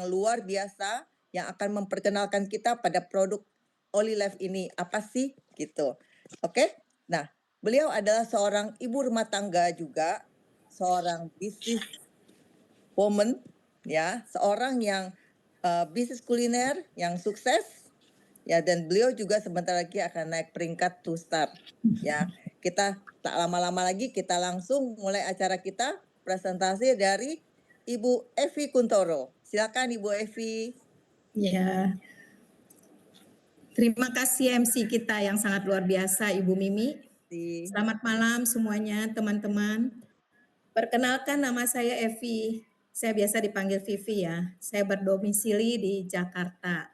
luar biasa yang akan memperkenalkan kita pada produk Olilife ini apa sih gitu. Oke? Nah, beliau adalah seorang ibu rumah tangga juga, seorang bisnis woman ya, seorang yang bisnis kuliner yang sukses ya, dan beliau juga sebentar lagi akan naik peringkat 2 star ya. Kita tak lama-lama lagi kita langsung mulai acara kita, presentasi dari Ibu Evi Kuntoro. Silakan Ibu Evi. Ya, terima kasih MC kita yang sangat luar biasa Ibu Mimi. Selamat malam semuanya teman-teman. Perkenalkan nama saya Evi. Saya biasa dipanggil Vivi ya. Saya berdomisili di Jakarta.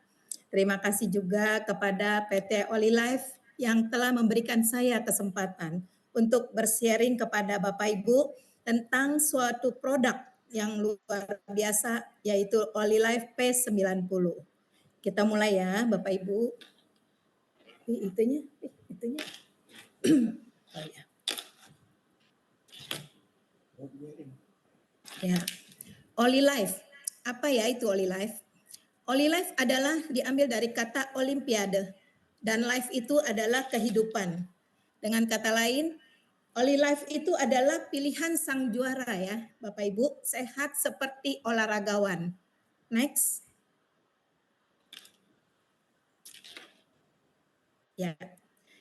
Terima kasih juga kepada PT Olilife yang telah memberikan saya kesempatan untuk bersharing kepada Bapak Ibu tentang suatu produk yang luar biasa yaitu Olilife P90. Kita mulai ya Bapak Ibu. Itunya. Oh ya. Ya. Olilife. Apa ya itu Olilife? Olilife adalah diambil dari kata olimpiade dan life itu adalah kehidupan. Dengan kata lain, Olilife itu adalah pilihan sang juara ya, Bapak Ibu, sehat seperti olahragawan. Next. Ya.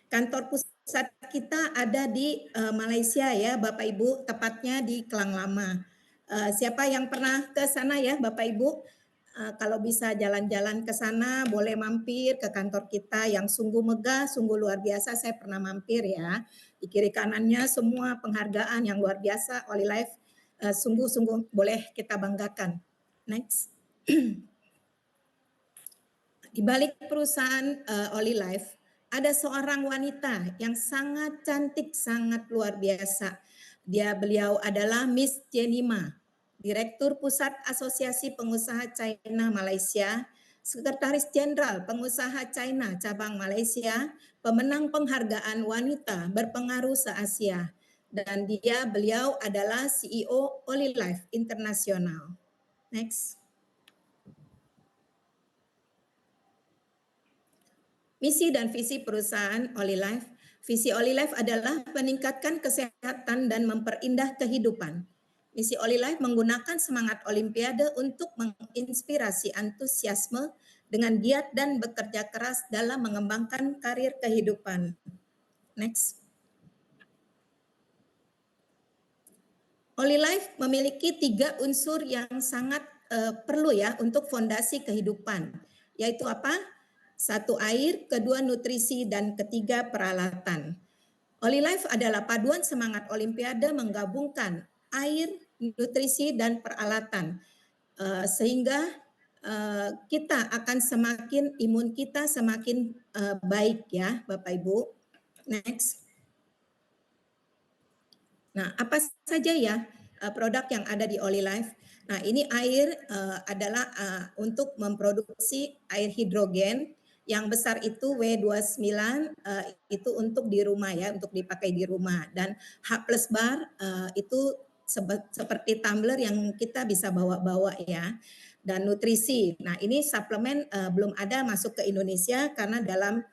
Kantor pusat kita ada di Malaysia ya, Bapak Ibu, tepatnya di Klang Lama. Siapa yang pernah ke sana ya, Bapak Ibu? Kalau bisa jalan-jalan ke sana, boleh mampir ke kantor kita yang sungguh megah, sungguh luar biasa. Saya pernah mampir ya. Di kiri kanannya semua penghargaan yang luar biasa. Olilife sungguh-sungguh boleh kita banggakan. Next. Di balik perusahaan Olilife ada seorang wanita yang sangat cantik, sangat luar biasa. Beliau adalah Miss Jenny Ma, Direktur Pusat Asosiasi Pengusaha China Malaysia, Sekretaris Jenderal Pengusaha China Cabang Malaysia, pemenang penghargaan wanita berpengaruh se-Asia, dan beliau adalah CEO Olilife Internasional. Next. Misi dan visi perusahaan Olilife. Visi Olilife adalah meningkatkan kesehatan dan memperindah kehidupan. Misi Olilife menggunakan semangat Olimpiade untuk menginspirasi antusiasme dengan giat dan bekerja keras dalam mengembangkan karir kehidupan. Next. Olilife memiliki 3 unsur yang sangat perlu ya untuk fondasi kehidupan, yaitu apa? 1 air, 2 nutrisi, dan 3 peralatan. Olilife adalah paduan semangat Olimpiade menggabungkan air, nutrisi, dan peralatan sehingga kita akan semakin imun kita semakin baik ya Bapak Ibu. Next. Nah, apa saja ya produk yang ada di Olilife? Nah, ini air adalah untuk memproduksi air hidrogen yang besar itu W29 itu untuk di rumah ya, untuk dipakai di rumah. Dan H+ bar itu seperti tumbler yang kita bisa bawa-bawa ya. Dan nutrisi. Nah, ini suplemen belum ada masuk ke Indonesia karena dalam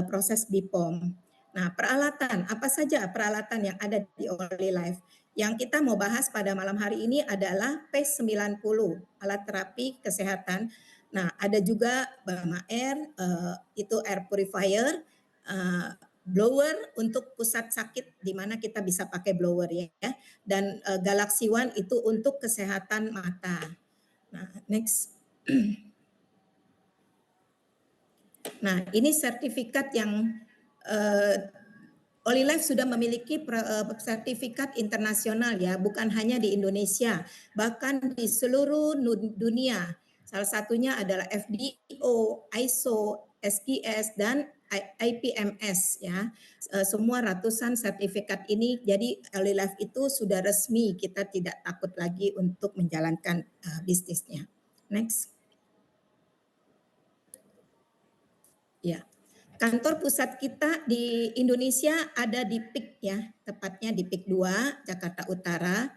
proses BPOM. Nah, peralatan, apa saja peralatan yang ada di Olilife? Yang kita mau bahas pada malam hari ini adalah P90, alat terapi kesehatan. Nah, ada juga Bama Air, itu air purifier, blower untuk pusat sakit di mana kita bisa pakai blower ya. Dan Galaxy One itu untuk kesehatan mata. Nah, next. Nah, ini sertifikat yang Olilife sudah memiliki sertifikat internasional ya, bukan hanya di Indonesia, bahkan di seluruh dunia. Salah satunya adalah FDO, ISO, SGS, dan IPMS ya. Semua ratusan sertifikat ini, jadi Olilife itu sudah resmi, kita tidak takut lagi untuk menjalankan bisnisnya. Next. Ya. Kantor pusat kita di Indonesia ada di PIK ya, tepatnya di PIK 2, Jakarta Utara.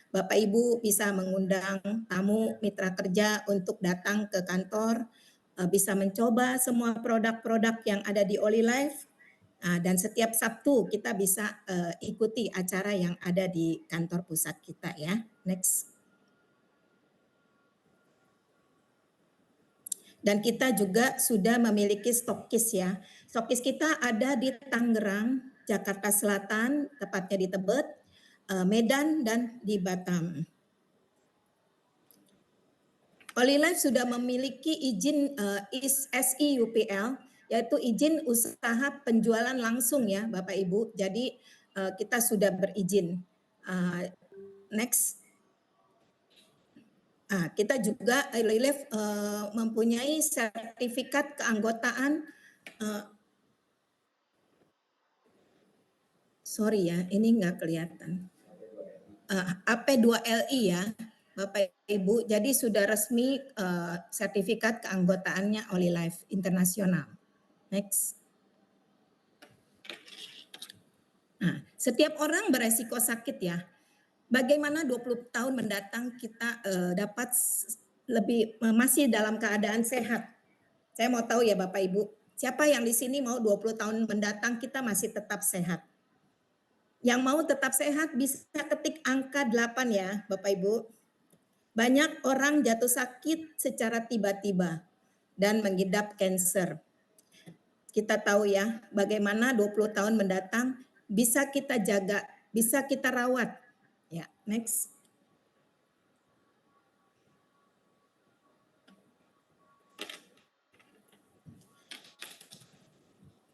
Bapak Ibu bisa mengundang tamu mitra kerja untuk datang ke kantor, bisa mencoba semua produk-produk yang ada di Olive. Dan setiap Sabtu kita bisa ikuti acara yang ada di kantor pusat kita ya. Next. Dan kita juga sudah memiliki stokis ya. Stokis kita ada di Tangerang, Jakarta Selatan, tepatnya di Tebet, Medan, dan di Batam. Olive sudah memiliki izin SIUPL, yaitu izin usaha penjualan langsung ya Bapak Ibu. Jadi kita sudah berizin. Next. Kita juga Olive mempunyai sertifikat keanggotaan. Sorry ya, ini nggak kelihatan. AP2LI ya, Bapak Ibu. Jadi sudah resmi sertifikat keanggotaannya Olive Internasional. Next. Nah, setiap orang beresiko sakit ya. Bagaimana 20 tahun mendatang kita dapat lebih masih dalam keadaan sehat? Saya mau tahu ya Bapak Ibu, siapa yang di sini mau 20 tahun mendatang kita masih tetap sehat? Yang mau tetap sehat bisa ketik angka 8 ya Bapak Ibu. Banyak orang jatuh sakit secara tiba-tiba dan mengidap kanker. Kita tahu ya bagaimana 20 tahun mendatang bisa kita jaga, bisa kita rawat. Ya, next.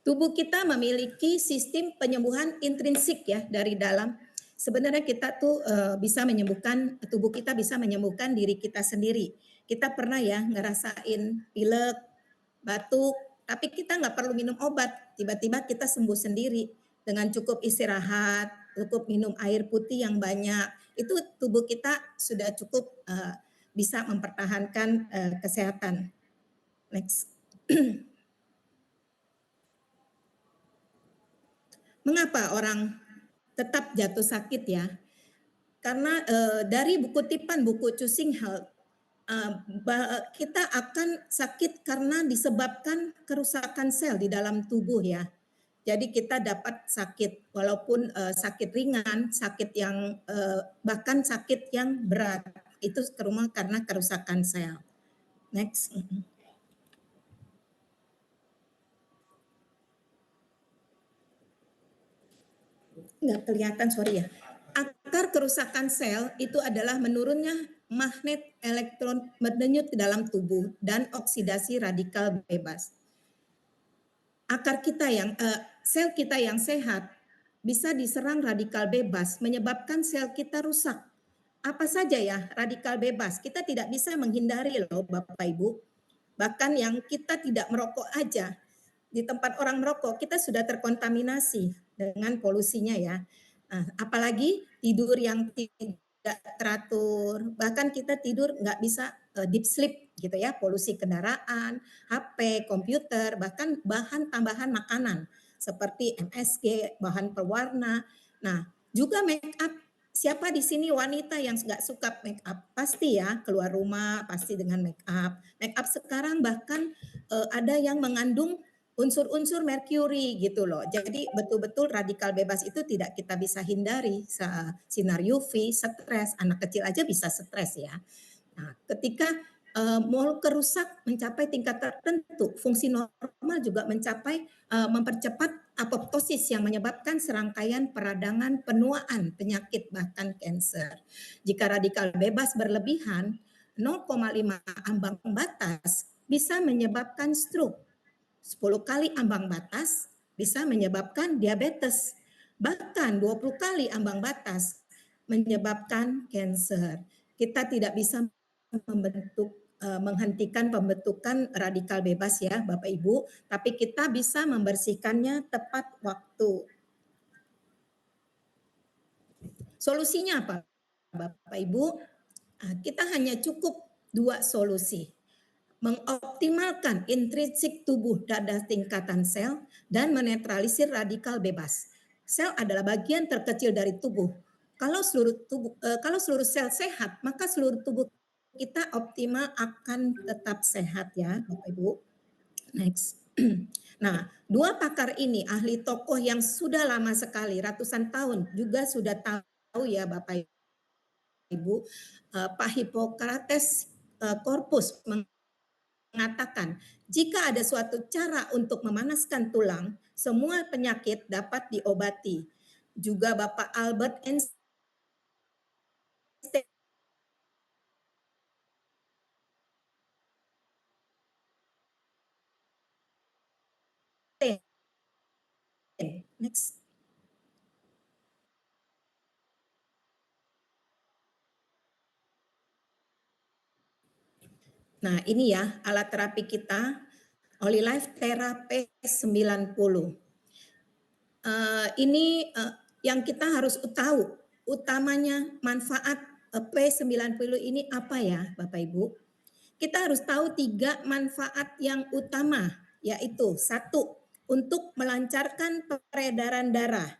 Tubuh kita memiliki sistem penyembuhan intrinsik ya dari dalam. Sebenarnya kita tuh bisa menyembuhkan, tubuh kita bisa menyembuhkan diri kita sendiri. Kita pernah ya ngerasain pilek, batuk, tapi kita nggak perlu minum obat. Tiba-tiba kita sembuh sendiri dengan cukup istirahat, cukup minum air putih yang banyak. Itu tubuh kita sudah cukup bisa mempertahankan kesehatan. Next. Mengapa orang tetap jatuh sakit ya? Karena dari kutipan buku Choosing Health, kita akan sakit karena disebabkan kerusakan sel di dalam tubuh ya. Jadi kita dapat sakit walaupun sakit ringan, sakit yang bahkan sakit yang berat itu karena kerusakan sel. Next. Nggak kelihatan, sorry ya. Akar kerusakan sel itu adalah menurunnya magnet elektron berdenyut ke dalam tubuh dan oksidasi radikal bebas. Akar kita yang sel kita yang sehat bisa diserang radikal bebas menyebabkan sel kita rusak. Apa saja ya radikal bebas? Kita tidak bisa menghindari loh Bapak Ibu. Bahkan yang kita tidak merokok aja, di tempat orang merokok kita sudah terkontaminasi dengan polusinya ya. Apalagi tidur yang tidak teratur, bahkan kita tidur nggak bisa deep sleep gitu ya, polusi kendaraan, HP, komputer, bahkan bahan tambahan makanan seperti MSG, bahan pewarna. Nah, juga make up. Siapa di sini wanita yang nggak suka make up? Pasti ya, keluar rumah pasti dengan make up. Make up sekarang bahkan ada yang mengandung unsur-unsur merkuri gitu loh. Jadi betul-betul radikal bebas itu tidak kita bisa hindari. Sinar UV, stres, anak kecil aja bisa stres ya. Nah, ketika molekul rusak mencapai tingkat tertentu, fungsi normal juga mencapai mempercepat apoptosis yang menyebabkan serangkaian peradangan, penuaan, penyakit bahkan kanker. Jika radikal bebas berlebihan, 0,5 ambang batas bisa menyebabkan stroke. 10 kali ambang batas bisa menyebabkan diabetes. Bahkan 20 kali ambang batas menyebabkan kanker. Kita tidak bisa menghentikan pembentukan radikal bebas ya Bapak Ibu, tapi kita bisa membersihkannya tepat waktu. Solusinya apa Bapak Ibu? Kita hanya cukup 2 solusi. Mengoptimalkan intrinsik tubuh pada tingkatan sel dan menetralisir radikal bebas. Sel adalah bagian terkecil dari tubuh. kalau seluruh sel sehat, maka seluruh tubuh kita optimal akan tetap sehat ya, Bapak Ibu. Next. Nah, dua pakar ini ahli tokoh yang sudah lama sekali, ratusan tahun juga sudah tahu ya Bapak Ibu, Pak Hippocrates Corpus mengatakan, jika ada suatu cara untuk memanaskan tulang, semua penyakit dapat diobati. Juga Bapak Albert Einstein next. Nah, ini ya alat terapi kita, OliLife Therapy 90. Ini yang kita harus tahu utamanya manfaat P90 ini apa ya Bapak Ibu? Kita harus tahu 3 manfaat yang utama, yaitu 1, untuk melancarkan peredaran darah.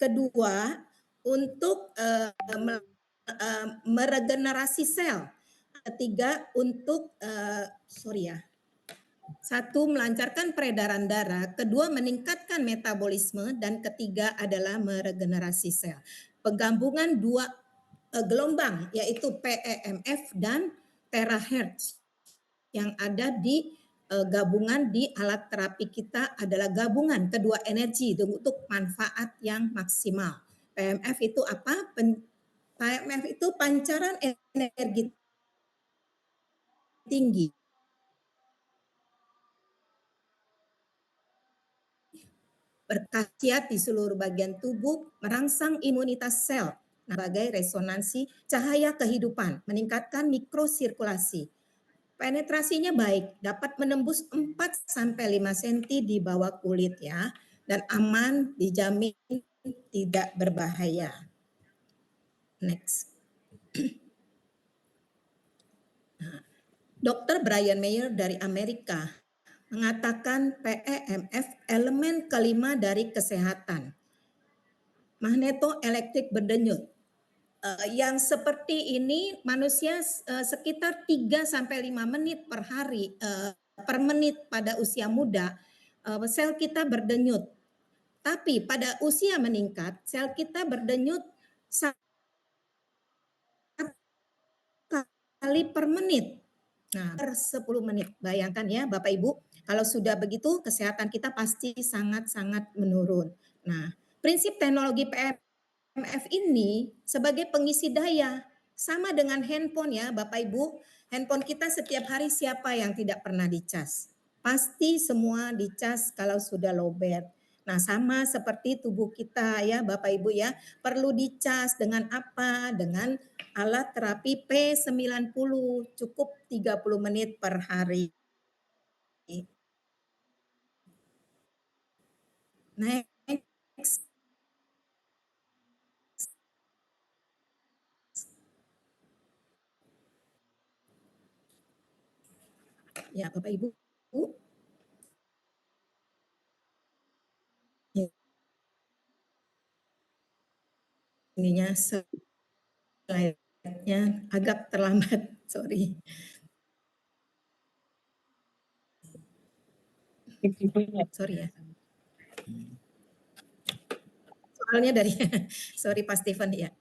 Kedua, untuk meregenerasi sel. Ketiga, untuk satu, melancarkan peredaran darah, kedua, meningkatkan metabolisme, dan ketiga adalah meregenerasi sel. Penggabungan 2 gelombang, yaitu PEMF dan terahertz yang ada di gabungan di alat terapi kita adalah gabungan kedua energi untuk manfaat yang maksimal. PMF itu apa? PMF itu pancaran energi tinggi. Berkhasiat di seluruh bagian tubuh, merangsang imunitas sel, sebagai resonansi cahaya kehidupan, meningkatkan mikrosirkulasi. Penetrasinya baik, dapat menembus 4-5 cm di bawah kulit ya, dan aman, dijamin tidak berbahaya. Next. Dr. Brian Mayer dari Amerika mengatakan PEMF elemen kelima dari kesehatan. Magnetoelektrik berdenyut. Yang seperti ini manusia sekitar 3-5 menit per hari per menit pada usia muda sel kita berdenyut. Tapi pada usia meningkat sel kita berdenyut 1 kali per menit. Nah, per 10 menit. Bayangkan ya Bapak Ibu, kalau sudah begitu kesehatan kita pasti sangat-sangat menurun. Nah, prinsip teknologi PMF ini sebagai pengisi daya sama dengan handphone ya Bapak Ibu. Handphone kita setiap hari siapa yang tidak pernah dicas? Pasti semua dicas kalau sudah lowbat. Nah, sama seperti tubuh kita ya Bapak Ibu ya, perlu dicas dengan apa? Dengan alat terapi P90, cukup 30 menit per hari. Next. Ya, Bapak Ibu. Ininya slide-nya agak terlambat, sorry. Sorry ya. Soalnya dari, sorry Pak Steven ya.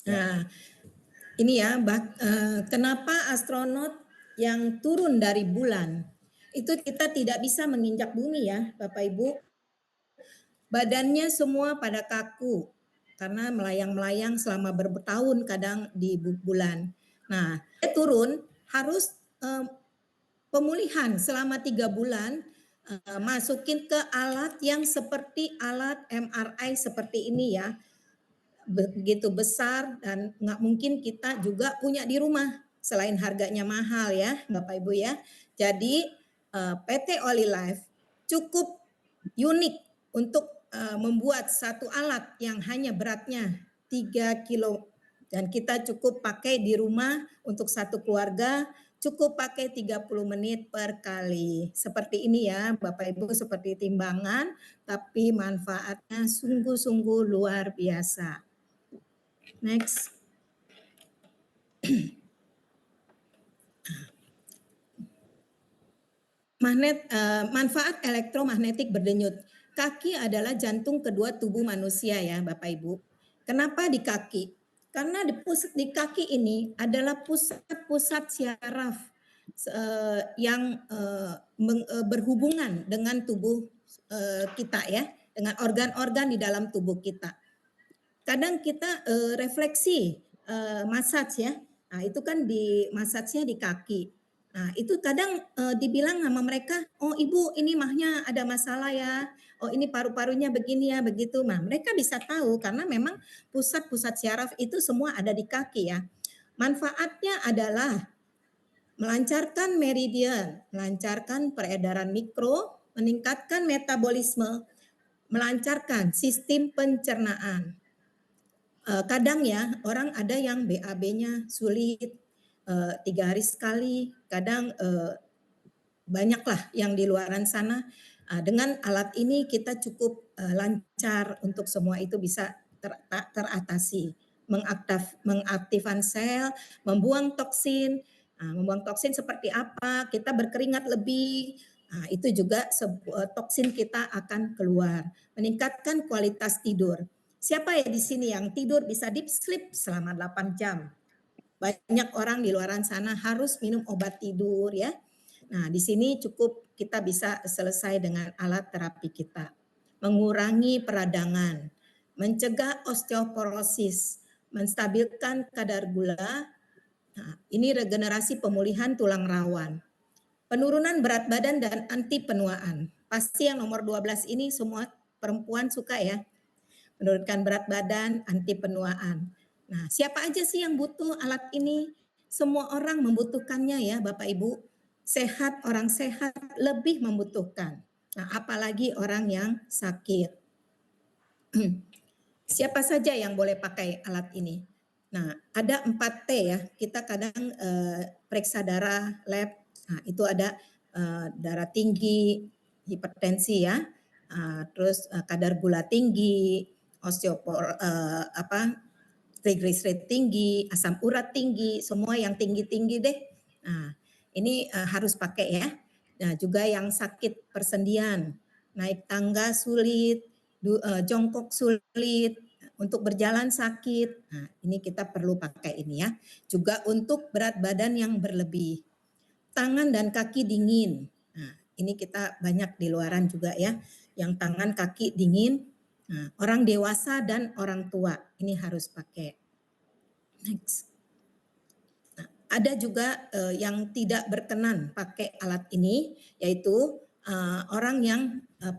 Nah, ini ya, kenapa astronot yang turun dari bulan itu kita tidak bisa menginjak bumi ya, Bapak Ibu. Badannya semua pada kaku karena melayang-melayang selama bertahun kadang di bulan. Nah, dia turun harus pemulihan selama 3 bulan, masukin ke alat yang seperti alat MRI seperti ini ya, begitu besar dan nggak mungkin kita juga punya di rumah selain harganya mahal ya Bapak Ibu ya. Jadi PT OliLife cukup unik untuk membuat satu alat yang hanya beratnya 3 kilo dan kita cukup pakai di rumah untuk satu keluarga Cukup pakai 30 menit per kali. Seperti ini ya Bapak Ibu, seperti timbangan, tapi manfaatnya sungguh-sungguh luar biasa. Next. Manfaat elektromagnetik berdenyut. Kaki adalah jantung kedua tubuh manusia ya Bapak Ibu. Kenapa di kaki? Karena di kaki ini adalah pusat-pusat syaraf yang berhubungan dengan tubuh kita ya, dengan organ-organ di dalam tubuh kita. Kadang kita refleksi massage ya. Nah, itu kan di massage-nya di kaki. Nah, itu kadang dibilang sama mereka, "Oh, Ibu, ini mahnya ada masalah ya. Oh, ini paru-parunya begini ya, begitu." Nah, mereka bisa tahu karena memang pusat-pusat syaraf itu semua ada di kaki ya. Manfaatnya adalah melancarkan meridian, melancarkan peredaran mikro, meningkatkan metabolisme, melancarkan sistem pencernaan. Kadang ya orang ada yang BAB-nya sulit, 3 hari sekali, kadang banyaklah yang di luaran sana. Dengan alat ini kita cukup lancar untuk semua itu bisa teratasi, mengaktifkan sel, membuang toksin. Membuang toksin seperti apa? Kita berkeringat lebih, itu juga toksin kita akan keluar. Meningkatkan kualitas tidur. Siapa ya di sini yang tidur bisa deep sleep selama 8 jam? Banyak orang di luaran sana harus minum obat tidur ya. Nah, di sini cukup kita bisa selesai dengan alat terapi kita. Mengurangi peradangan, mencegah osteoporosis, menstabilkan kadar gula. Nah, ini regenerasi pemulihan tulang rawan. Penurunan berat badan dan anti penuaan. Pasti yang nomor 12 ini semua perempuan suka ya, menurunkan berat badan, anti penuaan. Nah, siapa aja sih yang butuh alat ini? Semua orang membutuhkannya ya Bapak Ibu. Orang sehat lebih membutuhkan. Nah, apalagi orang yang sakit. Siapa saja yang boleh pakai alat ini? Nah, ada 4T ya. Kita kadang periksa darah lab. Nah, itu ada darah tinggi, hipertensi ya. Terus kadar gula tinggi, triglyceride tinggi, asam urat tinggi, semua yang tinggi-tinggi deh. Nah, ini harus pakai ya. Nah, juga yang sakit persendian, naik tangga sulit, jongkok sulit, untuk berjalan sakit. Nah, ini kita perlu pakai ini ya. Juga untuk berat badan yang berlebih. Tangan dan kaki dingin. Nah, ini kita banyak di luaran juga ya. Yang tangan kaki dingin. Nah, orang dewasa dan orang tua ini harus pakai. Next. Nah, ada juga yang tidak berkenan pakai alat ini, yaitu orang yang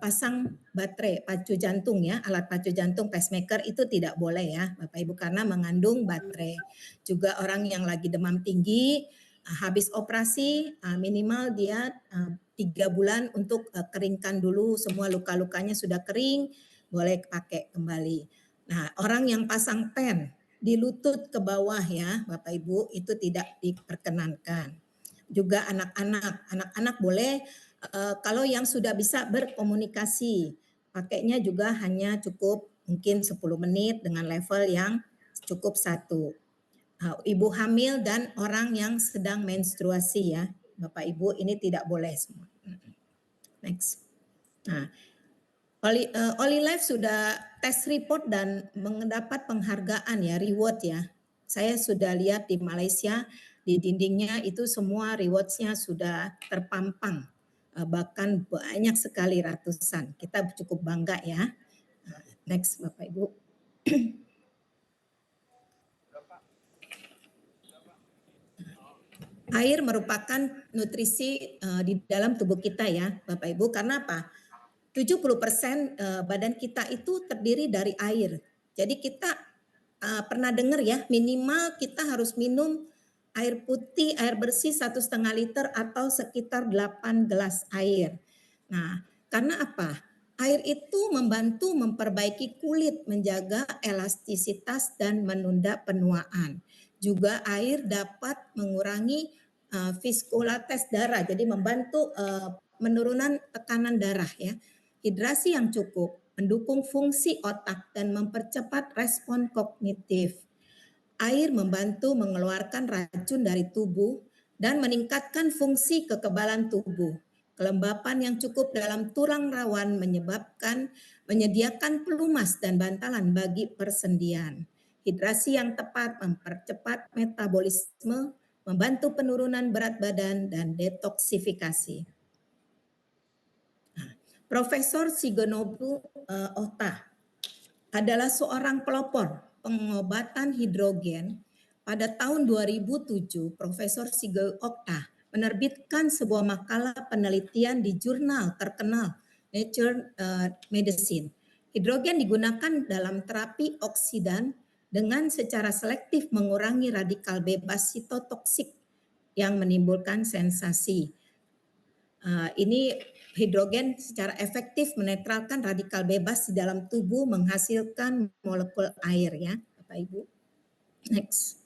pasang baterai pacu jantung ya, alat pacu jantung pacemaker itu tidak boleh ya Bapak Ibu karena mengandung baterai. Juga orang yang lagi demam tinggi, habis operasi minimal dia 3 bulan untuk keringkan dulu semua luka-lukanya sudah kering, boleh pakai kembali. Nah, orang yang pasang pen di lutut ke bawah ya Bapak Ibu itu tidak diperkenankan. Juga anak-anak boleh kalau yang sudah bisa berkomunikasi, pakainya juga hanya cukup mungkin 10 menit dengan level yang cukup 1. Ibu hamil dan orang yang sedang menstruasi ya Bapak Ibu ini tidak boleh semua. Next. Nah, Olive sudah tes report dan mendapat penghargaan ya, reward ya. Saya sudah lihat di Malaysia, di dindingnya itu semua rewards-nya sudah terpampang. Bahkan banyak sekali ratusan. Kita cukup bangga ya. Next Bapak Ibu. Air merupakan nutrisi di dalam tubuh kita ya Bapak Ibu. Karena apa? 70% badan kita itu terdiri dari air. Jadi kita pernah dengar ya minimal kita harus minum air putih, air bersih 1,5 liter atau sekitar 8 gelas air. Nah, karena apa? Air itu membantu memperbaiki kulit, menjaga elastisitas dan menunda penuaan. Juga air dapat mengurangi viskulates darah, jadi membantu penurunan tekanan darah ya. Hidrasi yang cukup mendukung fungsi otak dan mempercepat respon kognitif. Air membantu mengeluarkan racun dari tubuh dan meningkatkan fungsi kekebalan tubuh. Kelembapan yang cukup dalam tulang rawan menyediakan pelumas dan bantalan bagi persendian. Hidrasi yang tepat mempercepat metabolisme, membantu penurunan berat badan dan detoksifikasi. Profesor Shigenobu Ohta adalah seorang pelopor pengobatan hidrogen. Pada tahun 2007, Profesor Shigeo Ohta menerbitkan sebuah makalah penelitian di jurnal terkenal Nature Medicine. Hidrogen digunakan dalam terapi oksidan dengan secara selektif mengurangi radikal bebas sitotoksik yang menimbulkan sensasi. Ini hidrogen secara efektif menetralkan radikal bebas di dalam tubuh, menghasilkan molekul air ya, Bapak Ibu. Next.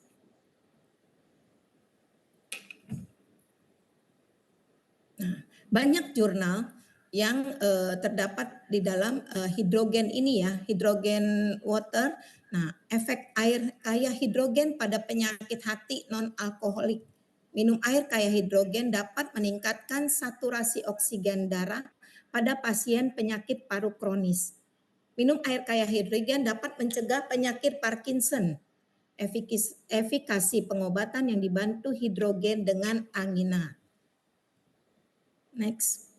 Nah, banyak jurnal yang terdapat di dalam hidrogen ini ya, hidrogen water. Nah, efek air kaya hidrogen pada penyakit hati non-alkoholik. Minum air kaya hidrogen dapat meningkatkan saturasi oksigen darah pada pasien penyakit paru kronis. Minum air kaya hidrogen dapat mencegah penyakit Parkinson. Efikasi pengobatan yang dibantu hidrogen dengan angina. Next.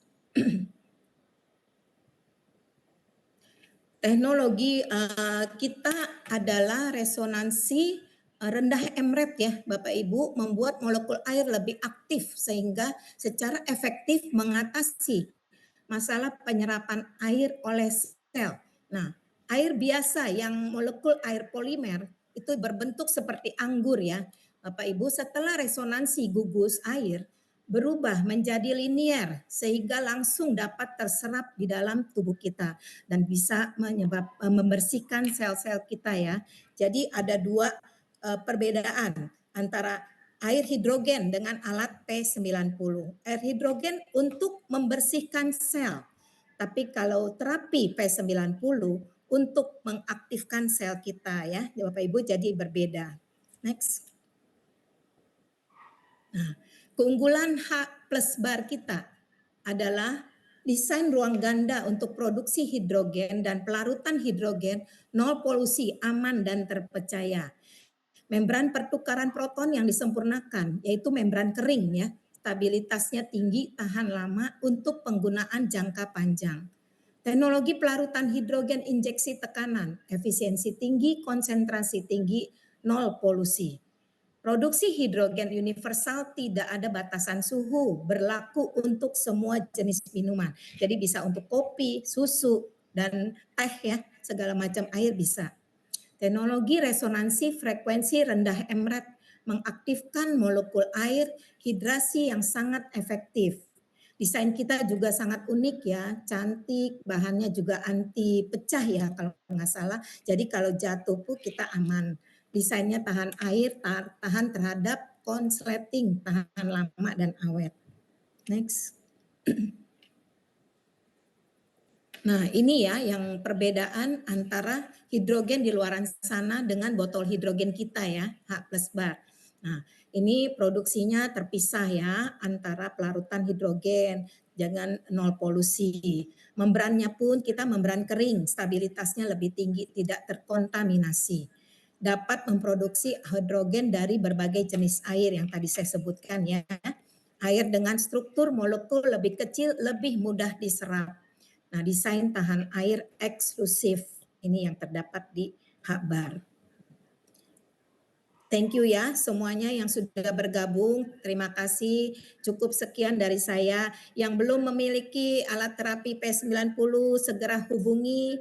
Teknologi kita adalah resonansi rendah EMRET ya Bapak Ibu, membuat molekul air lebih aktif sehingga secara efektif mengatasi masalah penyerapan air oleh sel. Nah, air biasa yang molekul air polimer itu berbentuk seperti anggur ya Bapak Ibu, setelah resonansi gugus air berubah menjadi linier sehingga langsung dapat terserap di dalam tubuh kita dan bisa membersihkan sel-sel kita ya. Jadi ada dua perbedaan antara air hidrogen dengan alat P90. Air hidrogen untuk membersihkan sel. Tapi kalau terapi P90 untuk mengaktifkan sel kita ya, Bapak Ibu, jadi berbeda. Next. Nah, keunggulan H plus bar kita adalah desain ruang ganda untuk produksi hidrogen dan pelarutan hidrogen, nol polusi, aman dan terpercaya. Membran pertukaran proton yang disempurnakan, yaitu membran kering ya, stabilitasnya tinggi, tahan lama untuk penggunaan jangka panjang. Teknologi pelarutan hidrogen injeksi tekanan, efisiensi tinggi, konsentrasi tinggi, nol polusi. Produksi hidrogen universal, tidak ada batasan suhu, berlaku untuk semua jenis minuman. Jadi bisa untuk kopi, susu, dan teh ya, segala macam air bisa. Teknologi resonansi frekuensi rendah EMRET mengaktifkan molekul air hidrasi yang sangat efektif. Desain kita juga sangat unik ya, cantik, bahannya juga anti pecah ya kalau nggak salah. Jadi kalau jatuh pun kita aman. Desainnya tahan air, tahan terhadap konsleting, tahan lama dan awet. Next. Nah ini ya yang perbedaan antara hidrogen di luar sana dengan botol hidrogen kita ya, H plus bar. Nah ini produksinya terpisah ya antara pelarutan hidrogen dengan nol polusi. Membrannya pun kita membran kering, stabilitasnya lebih tinggi, tidak terkontaminasi. Dapat memproduksi hidrogen dari berbagai jenis air yang tadi saya sebutkan ya. Air dengan struktur molekul lebih kecil, lebih mudah diserap. Nah, desain tahan air eksklusif ini yang terdapat di H-bar. Thank you ya semuanya yang sudah bergabung. Terima kasih. Cukup sekian dari saya. Yang belum memiliki alat terapi P90 segera hubungi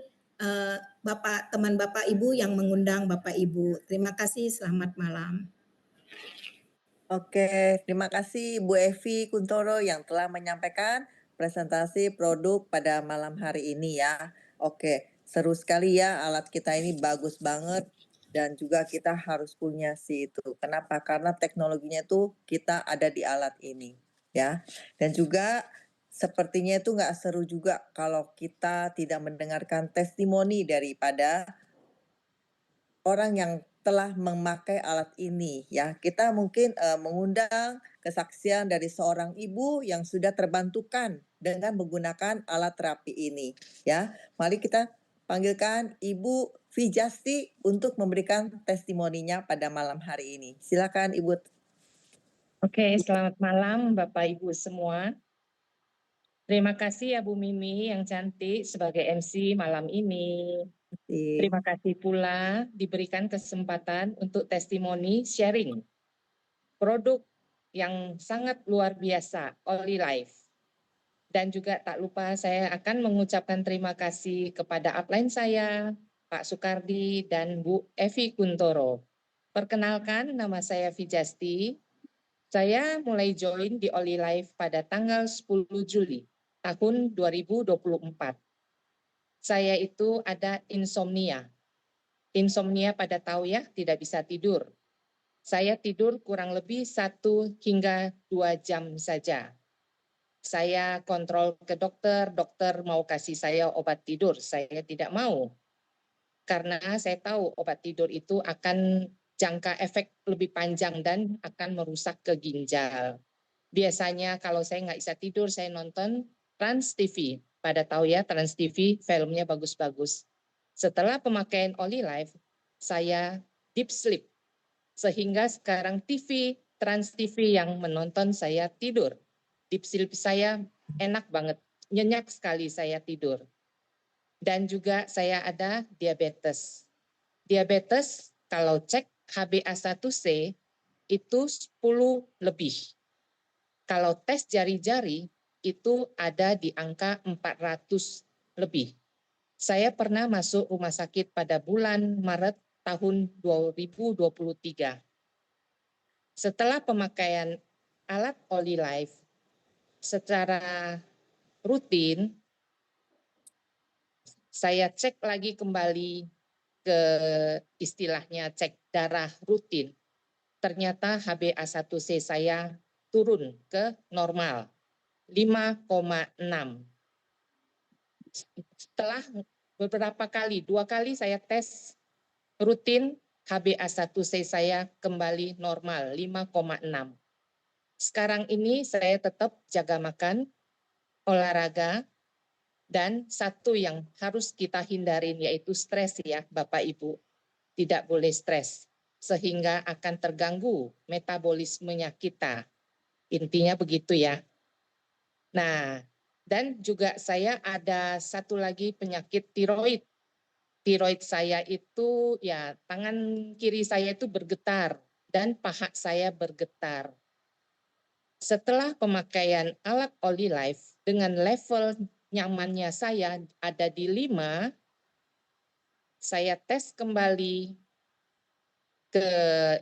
teman Bapak Ibu yang mengundang Bapak Ibu. Terima kasih. Selamat malam. Oke, terima kasih Bu Evi Kuntoro yang telah menyampaikan presentasi produk pada malam hari ini ya. Oke, seru sekali ya, alat kita ini bagus banget dan juga kita harus punya si itu. Kenapa? Karena teknologinya tuh kita ada di alat ini, ya. Dan juga sepertinya itu nggak seru juga kalau kita tidak mendengarkan testimoni daripada orang yang telah memakai alat ini, ya. Kita mungkin, mengundang kesaksian dari seorang ibu yang sudah terbantukan dengan menggunakan alat terapi ini, ya. Mari kita panggilkan Ibu Vijasti untuk memberikan testimoninya pada malam hari ini. Silakan Ibu. Oke, selamat malam Bapak Ibu semua. Terima kasih ya Bu Mimi yang cantik sebagai MC malam ini. Terima kasih pula diberikan kesempatan untuk testimoni sharing produk yang sangat luar biasa, Oli Life. Dan juga tak lupa saya akan mengucapkan terima kasih kepada upline saya, Pak Sukardi dan Bu Evi Kuntoro. Perkenalkan, nama saya Vijasti. Saya mulai join di Oli Life pada tanggal 10 Juli tahun 2024. Saya itu ada insomnia. Insomnia pada tahu ya, tidak bisa tidur. Saya tidur kurang lebih 1 hingga 2 jam saja. Saya kontrol ke dokter, dokter mau kasih saya obat tidur, saya tidak mau. Karena saya tahu obat tidur itu akan jangka efek lebih panjang dan akan merusak ke ginjal. Biasanya kalau saya nggak bisa tidur, saya nonton Trans TV. Pada tahu ya, Trans TV filmnya bagus-bagus. Setelah pemakaian Oli Life, saya deep sleep. Sehingga sekarang TV, Trans TV yang menonton saya tidur. Deep sleep saya enak banget, nyenyak sekali saya tidur. Dan juga saya ada diabetes. Diabetes kalau cek HbA1c itu 10 lebih. Kalau tes jari-jari itu ada di angka 400 lebih. Saya pernah masuk rumah sakit pada bulan Maret tahun 2023. Setelah pemakaian alat Oli Life secara rutin, saya cek lagi kembali ke istilahnya cek darah rutin. Ternyata HbA1c saya turun ke normal 5,6. Setelah beberapa kali, 2 kali saya tes rutin, HbA1c saya kembali normal 5,6. Sekarang ini saya tetap jaga makan, olahraga, dan satu yang harus kita hindarin yaitu stres ya Bapak Ibu. Tidak boleh stres sehingga akan terganggu metabolismenya kita. Intinya begitu ya. Nah, dan juga saya ada satu lagi penyakit tiroid. Tiroid saya itu ya tangan kiri saya itu bergetar dan paha saya bergetar. Setelah pemakaian alat Oli Life dengan level nyamannya saya ada di 5, saya tes kembali ke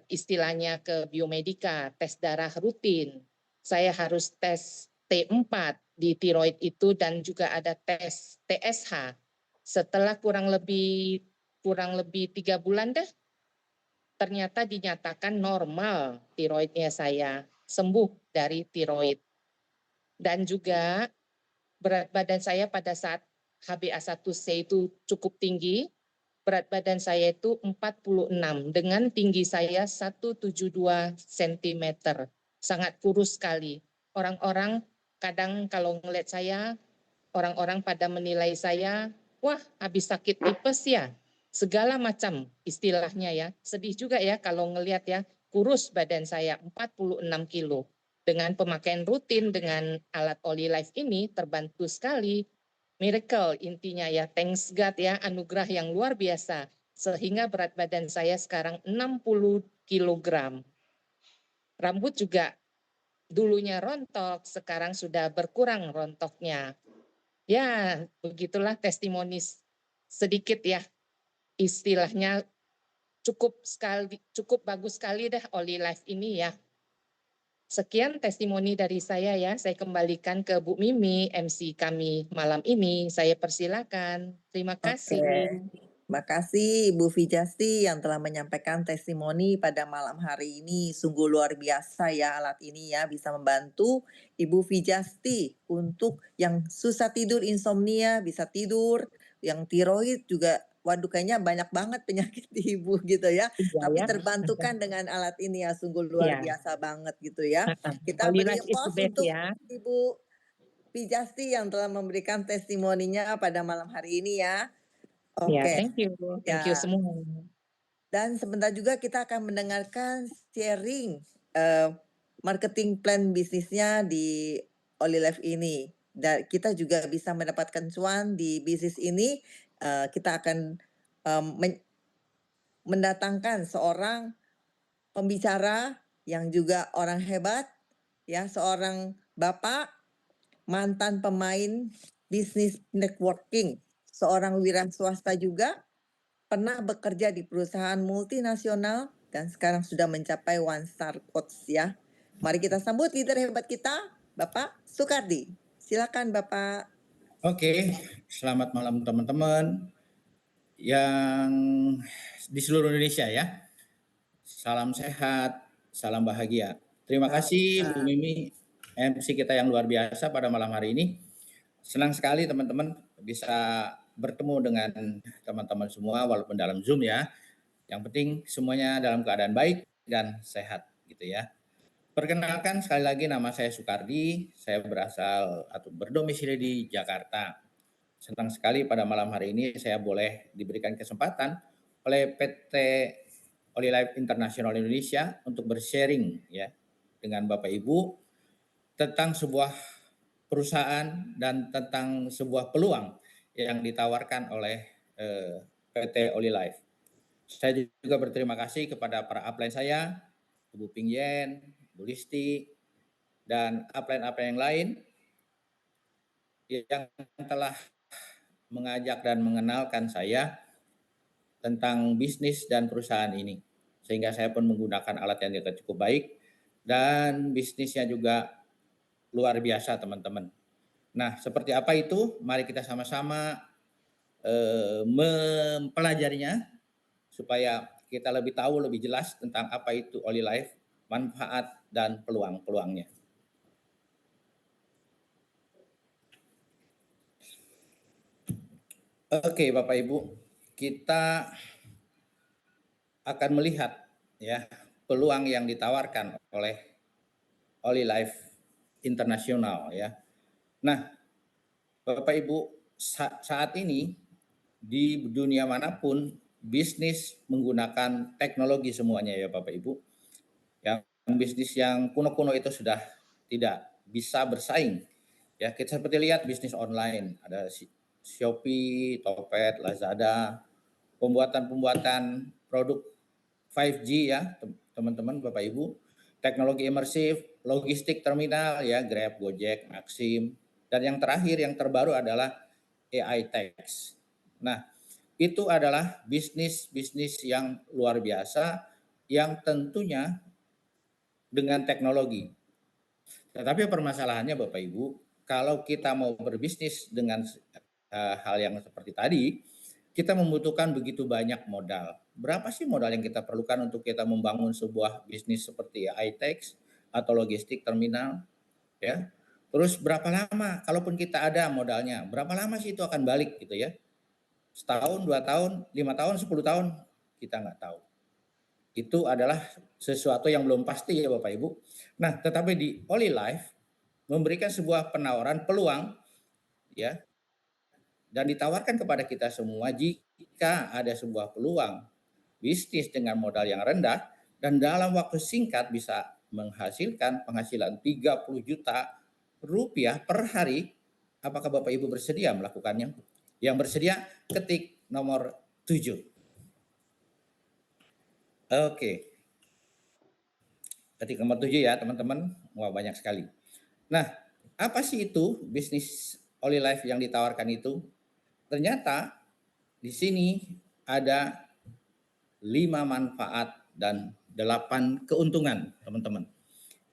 istilahnya ke biomedika, tes darah rutin. Saya harus tes T4 di tiroid itu dan juga ada tes TSH. Setelah kurang lebih 3 bulan deh, ternyata dinyatakan normal tiroidnya saya, sembuh dari tiroid. Dan juga berat badan saya pada saat HbA1c itu cukup tinggi, berat badan saya itu 46 dengan tinggi saya 172 cm. Sangat kurus sekali. Orang-orang kadang kalau ngeliat saya, orang-orang pada menilai saya, wah habis sakit tipes ya. Segala macam istilahnya ya. Sedih juga ya kalau ngeliat ya, kurus badan saya 46 kilo. Dengan pemakaian rutin dengan alat Oli Life ini terbantu sekali. Miracle intinya ya, thanks God ya, anugerah yang luar biasa. Sehingga berat badan saya sekarang 60 kilogram. Rambut juga dulunya rontok, sekarang sudah berkurang rontoknya. Ya, begitulah testimoni sedikit ya. Istilahnya cukup bagus sekali deh Oli Life ini ya. Sekian testimoni dari saya ya. Saya kembalikan ke Bu Mimi, MC kami malam ini. Saya persilakan. Terima kasih. Oke. Makasih Ibu Vijasti yang telah menyampaikan testimoni pada malam hari ini. Sungguh luar biasa ya alat ini ya, bisa membantu Ibu Vijasti untuk yang susah tidur, insomnia bisa tidur, yang tiroid juga, waduh kayaknya banyak banget penyakit di Ibu gitu ya. Iya Tapi ya. terbantukan dengan alat ini ya, sungguh luar Iya. biasa banget gitu ya. Kita Holy beri Life is the applause best untuk ya. Ibu Vijasti yang telah memberikan testimoninya pada malam hari ini ya. Ya, Oke, thank you ya. semua. Dan sebentar juga kita akan mendengarkan sharing marketing plan bisnisnya di Olilife ini. Dan kita juga bisa mendapatkan cuan di bisnis ini. Kita akan mendatangkan seorang pembicara yang juga orang hebat, ya, seorang bapak, mantan pemain bisnis networking, seorang wira swasta juga, pernah bekerja di perusahaan multinasional dan sekarang sudah mencapai one star coach ya. Mari kita sambut leader hebat kita, Bapak Sukardi. Silakan Bapak. Oke, selamat malam teman-teman yang di seluruh Indonesia ya. Salam sehat, salam bahagia. Terima kasih Bu Mimi, MC kita yang luar biasa pada malam hari ini. Senang sekali teman-teman bisa bertemu dengan teman-teman semua walaupun dalam Zoom ya. Yang penting semuanya dalam keadaan baik dan sehat gitu ya. Perkenalkan sekali lagi nama saya Sukardi, saya berasal atau berdomisili di Jakarta. Senang sekali pada malam hari ini saya boleh diberikan kesempatan oleh PT Olilife International Indonesia untuk bersharing ya dengan Bapak Ibu tentang sebuah perusahaan dan tentang sebuah peluang yang ditawarkan oleh PT Olilife. Saya juga berterima kasih kepada para upline saya, Ibu Ping Yen, Bu Listi, dan upline-upline yang lain yang telah mengajak dan mengenalkan saya tentang bisnis dan perusahaan ini. Sehingga saya pun menggunakan alat yang cukup baik dan bisnisnya juga luar biasa teman-teman. Nah, seperti apa itu? Mari kita sama-sama mempelajarinya supaya kita lebih tahu, lebih jelas tentang apa itu Olilife, manfaat dan peluang-peluangnya. Oke, Bapak Ibu, kita akan melihat ya peluang yang ditawarkan oleh Olilife Internasional ya. Nah, Bapak Ibu, saat ini di dunia manapun bisnis menggunakan teknologi semuanya ya Bapak Ibu. Yang bisnis yang kuno-kuno itu sudah tidak bisa bersaing. Ya, kita seperti lihat bisnis online, ada Shopee, Topet, Lazada, pembuatan produk 5G ya, teman-teman Bapak Ibu, teknologi imersif, logistik terminal ya, Grab, Gojek, Maxim, dan yang terakhir yang terbaru adalah AI Tax. Nah, itu adalah bisnis-bisnis yang luar biasa yang tentunya dengan teknologi. Tetapi permasalahannya Bapak Ibu, kalau kita mau berbisnis dengan hal yang seperti tadi, kita membutuhkan begitu banyak modal. Berapa sih modal yang kita perlukan untuk kita membangun sebuah bisnis seperti iTax atau logistik terminal? Ya. Terus berapa lama, kalaupun kita ada modalnya, berapa lama sih itu akan balik gitu ya? Setahun, 2 tahun, 5 tahun, 10 tahun, kita nggak tahu. Itu adalah sesuatu yang belum pasti ya Bapak Ibu. Nah, tetapi di Olilife memberikan sebuah penawaran peluang ya dan ditawarkan kepada kita semua jika ada sebuah peluang bisnis dengan modal yang rendah dan dalam waktu singkat bisa menghasilkan penghasilan 30 juta rupiah per hari, apakah Bapak Ibu bersedia melakukannya? Yang bersedia ketik nomor 7. Oke. Ketik nomor 7 ya teman-teman. Wah banyak sekali. Nah, apa sih itu bisnis Olilife yang ditawarkan itu? Ternyata di sini ada 5 manfaat dan 8 keuntungan, teman-teman.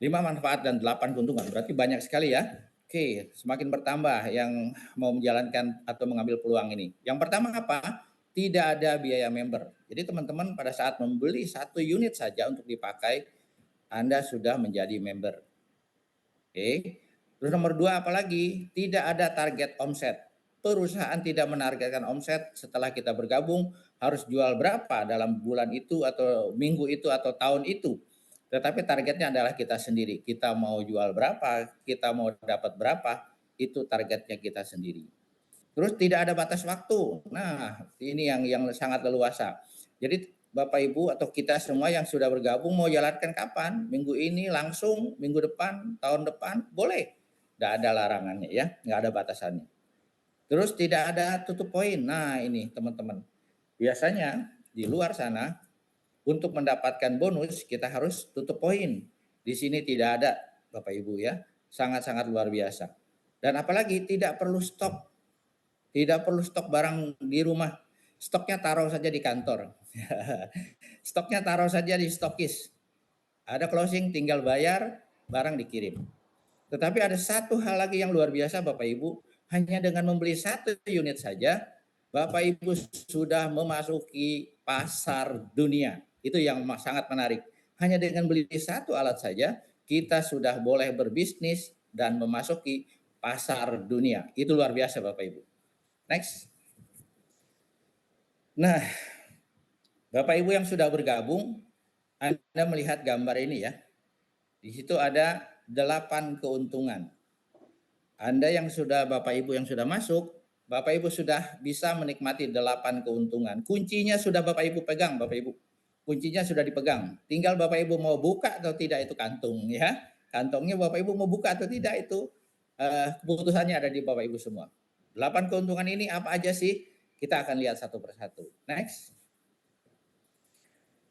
5 manfaat dan 8 keuntungan, berarti banyak sekali ya. Oke, semakin bertambah yang mau menjalankan atau mengambil peluang ini. Yang pertama apa? tidak ada biaya member. Jadi teman-teman pada saat membeli 1 unit saja untuk dipakai, Anda sudah menjadi member. Oke. Terus nomor 2 apalagi? Tidak ada target omset. Perusahaan tidak menargetkan omset setelah kita bergabung harus jual berapa dalam bulan itu atau minggu itu atau tahun itu. Tetapi targetnya adalah kita sendiri. Kita mau jual berapa, kita mau dapat berapa, itu targetnya kita sendiri. Terus tidak ada batas waktu. Nah, ini yang sangat leluasa. Jadi Bapak Ibu atau kita semua yang sudah bergabung mau jalankan kapan? Minggu ini langsung, minggu depan, tahun depan, boleh. Tidak ada larangannya ya, nggak ada batasannya. Terus tidak ada tutup poin. Nah ini teman-teman, biasanya di luar sana untuk mendapatkan bonus kita harus tutup poin. Di sini tidak ada Bapak Ibu ya, sangat-sangat luar biasa. Dan apalagi tidak perlu stok. Tidak perlu stok barang di rumah. Stoknya taruh saja di kantor. Stoknya taruh saja di stokis. Ada closing tinggal bayar, barang dikirim. Tetapi ada satu hal lagi yang luar biasa Bapak Ibu, hanya dengan membeli 1 unit saja, Bapak Ibu sudah memasuki pasar dunia. Itu yang sangat menarik. Hanya dengan beli 1 alat saja, kita sudah boleh berbisnis dan memasuki pasar dunia. Itu luar biasa Bapak Ibu. Next. Nah, Bapak Ibu yang sudah bergabung, Anda melihat gambar ini ya. Di situ ada 8 keuntungan. Anda yang sudah Bapak Ibu yang sudah masuk, Bapak Ibu sudah bisa menikmati 8 keuntungan. Kuncinya sudah Bapak Ibu pegang, Bapak Ibu. Kuncinya sudah dipegang. Tinggal Bapak Ibu mau buka atau tidak itu kantung ya. Kantongnya Bapak Ibu mau buka atau tidak itu keputusannya ada di Bapak Ibu semua. 8 keuntungan ini apa aja sih? Kita akan lihat satu persatu. Next.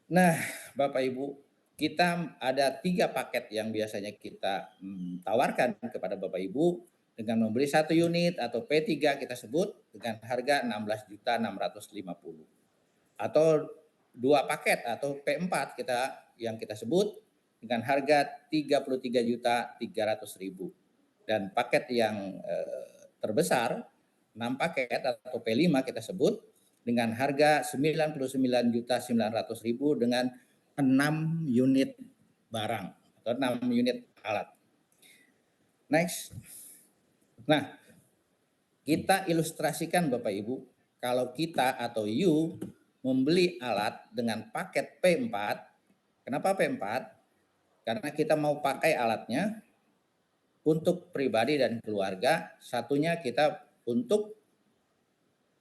Nah, Bapak Ibu, kita ada 3 paket yang biasanya kita tawarkan kepada Bapak Ibu dengan membeli 1 unit atau P3 kita sebut dengan harga 16.650. Atau 2 paket atau P4 yang kita sebut dengan harga 33.300.000. Dan paket yang terbesar 6 paket atau P5 kita sebut dengan harga 99.900.000 dengan 6 unit barang atau 6 unit alat. Next. Nah, kita ilustrasikan Bapak Ibu, kalau kita atau you membeli alat dengan paket P4, kenapa P4? Karena kita mau pakai alatnya untuk pribadi dan keluarga, satunya kita untuk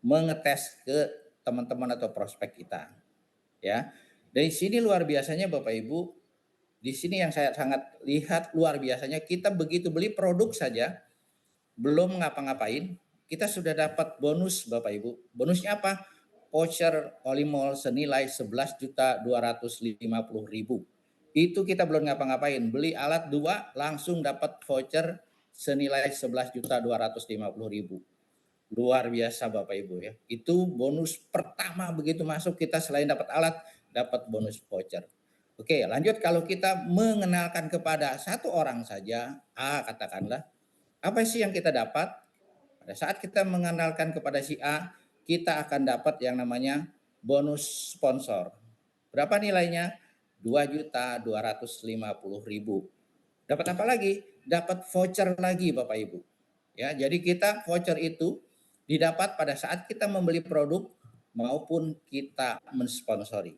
mengetes ke teman-teman atau prospek kita. Ya. Dari sini luar biasanya Bapak Ibu, di sini yang saya sangat lihat luar biasanya kita begitu beli produk saja belum ngapa-ngapain, kita sudah dapat bonus Bapak Ibu. Bonusnya apa? Voucher Olimol senilai 11.250.000. Itu kita belum ngapa-ngapain, beli alat 2 langsung dapat voucher senilai 11.250.000. Luar biasa Bapak Ibu ya. Itu bonus pertama begitu masuk kita selain dapat alat, dapat bonus voucher. Oke, lanjut kalau kita mengenalkan kepada 1 orang saja, katakanlah, apa sih yang kita dapat? Pada saat kita mengenalkan kepada si A, kita akan dapat yang namanya bonus sponsor. Berapa nilainya? 2.250.000. Dapat apa lagi? Dapat voucher lagi Bapak Ibu. Ya, jadi kita voucher itu didapat pada saat kita membeli produk maupun kita mensponsori.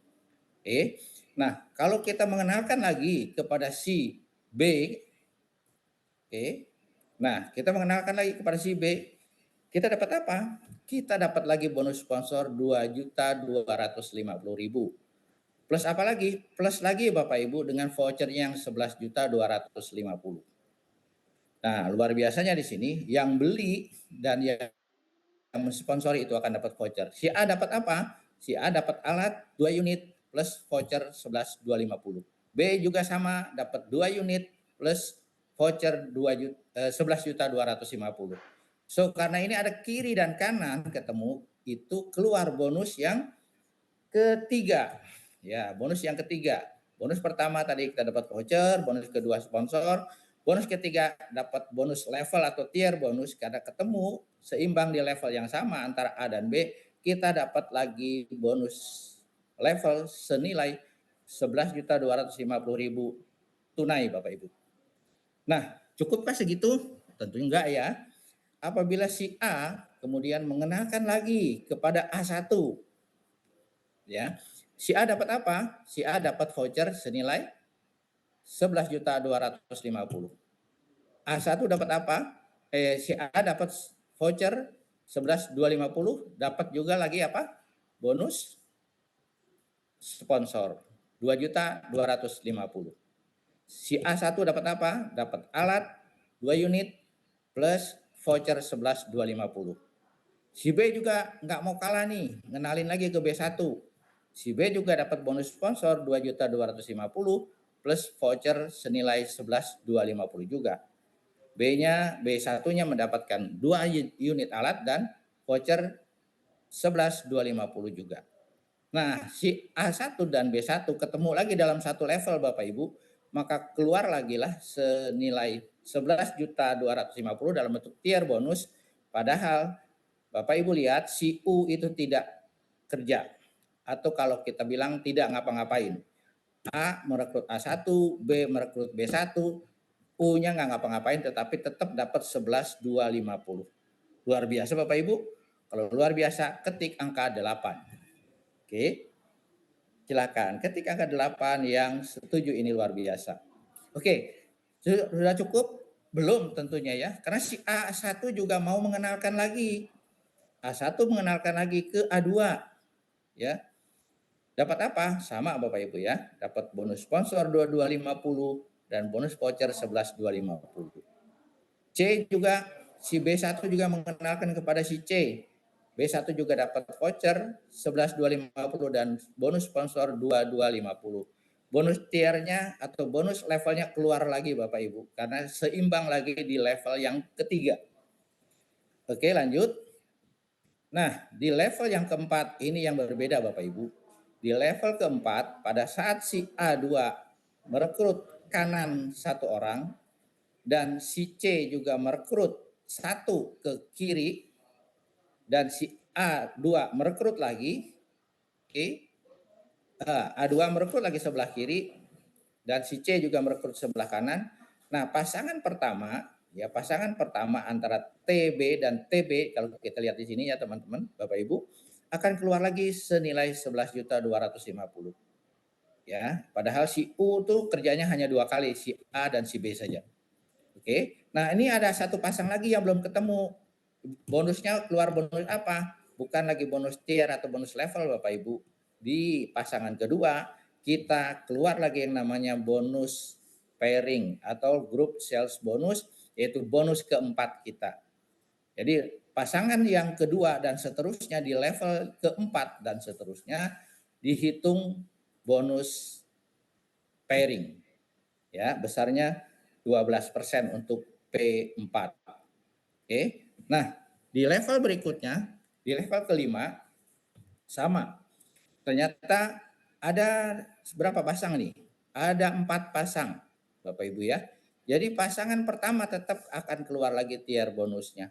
Oke. Nah, kalau kita mengenalkan lagi kepada si B, oke. Nah, kita mengenalkan lagi kepada si B, kita dapat apa? Kita dapat lagi bonus sponsor 2.250.000. Plus apa lagi? Plus lagi Bapak Ibu dengan voucher yang 11.250. Nah, luar biasanya di sini yang beli dan yang mensponsori itu akan dapat voucher. Si A dapat apa? Si A dapat alat 2 unit plus voucher 11.250. B juga sama, dapat 2 unit plus voucher 11.250. So, karena ini ada kiri dan kanan ketemu, itu keluar bonus yang ketiga. Ya, bonus yang ketiga. Bonus pertama tadi kita dapat voucher, bonus kedua sponsor, bonus ketiga dapat bonus level atau tier bonus karena ketemu seimbang di level yang sama antara A dan B, kita dapat lagi bonus level senilai 11.250.000 tunai Bapak Ibu. Nah, cukupkah segitu? Tentu enggak ya. Apabila si A kemudian mengenalkan lagi kepada A1, ya, si A dapat apa? Si A dapat voucher senilai 11.250.000. A1 dapat apa? Si A dapat voucher 11.250, dapat juga lagi apa? Bonus sponsor 2.250. Si A1 dapat apa? Dapat alat 2 unit plus voucher 11.250. Si B juga nggak mau kalah nih, ngenalin lagi ke B1. Si B juga dapat bonus sponsor 2.250 plus voucher senilai 11.250 juga. B1-nya mendapatkan 2 unit alat dan voucher 11.250 juga. Nah, si A1 dan B1 ketemu lagi dalam satu level Bapak Ibu, maka keluar lagi lah senilai 11.250 dalam bentuk tier bonus. Padahal Bapak Ibu lihat si U itu tidak kerja, atau kalau kita bilang tidak ngapa-ngapain. A merekrut A1, B merekrut B1, U-nya nggak ngapa-ngapain tetapi tetap dapat 11.250. Luar biasa Bapak Ibu. Kalau luar biasa, ketik angka 8. Oke. Silakan ketik angka 8 yang setuju ini luar biasa. Oke. Sudah cukup? Belum tentunya ya. Karena si A1 juga mau mengenalkan lagi. A1 mengenalkan lagi ke A2. Ya. Dapat apa? Sama Bapak Ibu ya. Dapat bonus sponsor 2250 dan bonus voucher 11.250. C juga, si B1 juga mengenalkan kepada si C. B1 juga dapat voucher 11.250 dan bonus sponsor 2250. Bonus tiernya atau bonus levelnya keluar lagi Bapak Ibu karena seimbang lagi di level yang ketiga. Oke, lanjut. Nah, di level yang keempat ini yang berbeda Bapak Ibu. Di level keempat, pada saat si A2 merekrut kanan 1 orang dan si C juga merekrut 1 ke kiri dan si A2 merekrut lagi, A2 merekrut lagi sebelah kiri dan si C juga merekrut sebelah kanan. Nah, pasangan pertama antara TB dan TB kalau kita lihat di sini ya teman-teman, Bapak Ibu, akan keluar lagi senilai 11.250. Ya, padahal si U tuh kerjanya hanya 2 kali, si A dan si B saja. Oke. Nah, ini ada satu pasang lagi yang belum ketemu. Bonusnya keluar bonus apa? Bukan lagi bonus tier atau bonus level Bapak Ibu. Di pasangan kedua, kita keluar lagi yang namanya bonus pairing atau group sales bonus, yaitu bonus keempat kita. Jadi pasangan yang kedua dan seterusnya di level keempat dan seterusnya dihitung bonus pairing. Ya, besarnya 12% untuk P4. Oke. Nah, di level berikutnya, di level kelima sama. Ternyata ada berapa pasang nih? Ada 4 pasang, Bapak Ibu ya. Jadi pasangan pertama tetap akan keluar lagi tier bonusnya.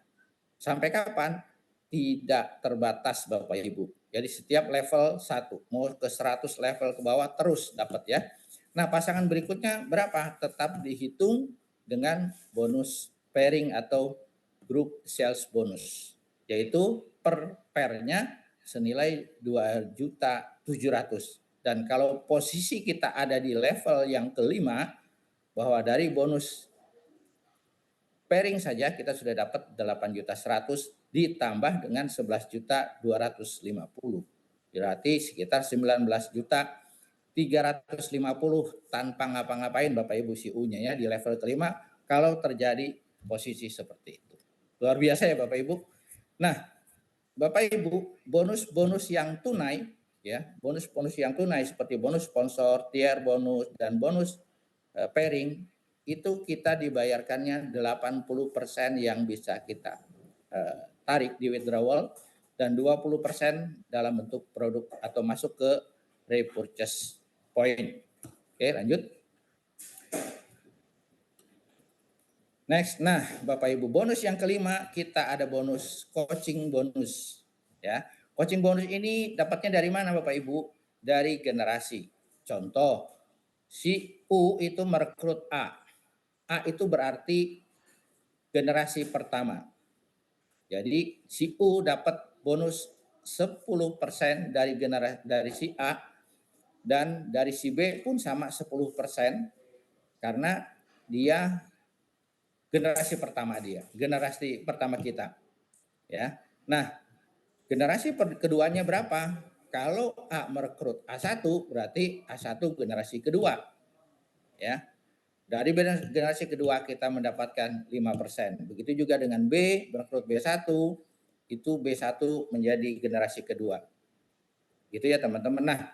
Sampai kapan? Tidak terbatas Bapak Ibu. Jadi setiap level 1, mau ke 100 level ke bawah terus dapat ya. Nah, pasangan berikutnya berapa? Tetap dihitung dengan bonus pairing atau group sales bonus. Yaitu per pairnya senilai 2.700.000. Dan kalau posisi kita ada di level yang kelima, bahwa dari bonus pairing saja kita sudah dapat 8.100.000 ditambah dengan 11.250. Berarti sekitar 19.350 tanpa ngapa-ngapain Bapak Ibu si U-nya ya di level kelima kalau terjadi posisi seperti itu. Luar biasa ya Bapak Ibu. Nah, Bapak Ibu, bonus-bonus yang tunai ya, bonus-bonus yang tunai seperti bonus sponsor, tier bonus dan bonus pairing itu kita dibayarkannya 80% yang bisa kita tarik di withdrawal dan 20% dalam bentuk produk atau masuk ke repurchase point. Oke, lanjut. Next, nah Bapak Ibu, bonus yang kelima kita ada bonus coaching bonus. Ya, coaching bonus ini dapatnya dari mana Bapak Ibu? Dari generasi. Contoh, si U itu merekrut A. A itu berarti generasi pertama. Jadi si U dapat bonus 10% dari si A, dan dari si B pun sama 10% karena dia generasi pertama generasi pertama kita. Ya. Nah, generasi keduanya berapa? Kalau A merekrut A1 berarti A1 generasi kedua. Ya. Dari generasi kedua kita mendapatkan 5%. Begitu juga dengan B merekrut B1, itu B1 menjadi generasi kedua. Gitu ya teman-teman. Nah,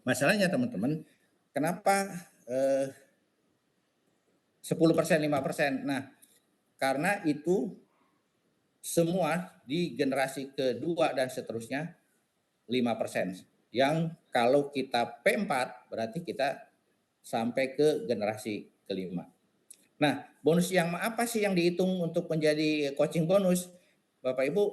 masalahnya teman-teman, kenapa 10%, 5%? Nah, karena itu semua di generasi kedua dan seterusnya 5%. Yang kalau kita P4 berarti kita sampai ke generasi kelima. Nah, bonus yang apa sih yang dihitung untuk menjadi coaching bonus? Bapak Ibu,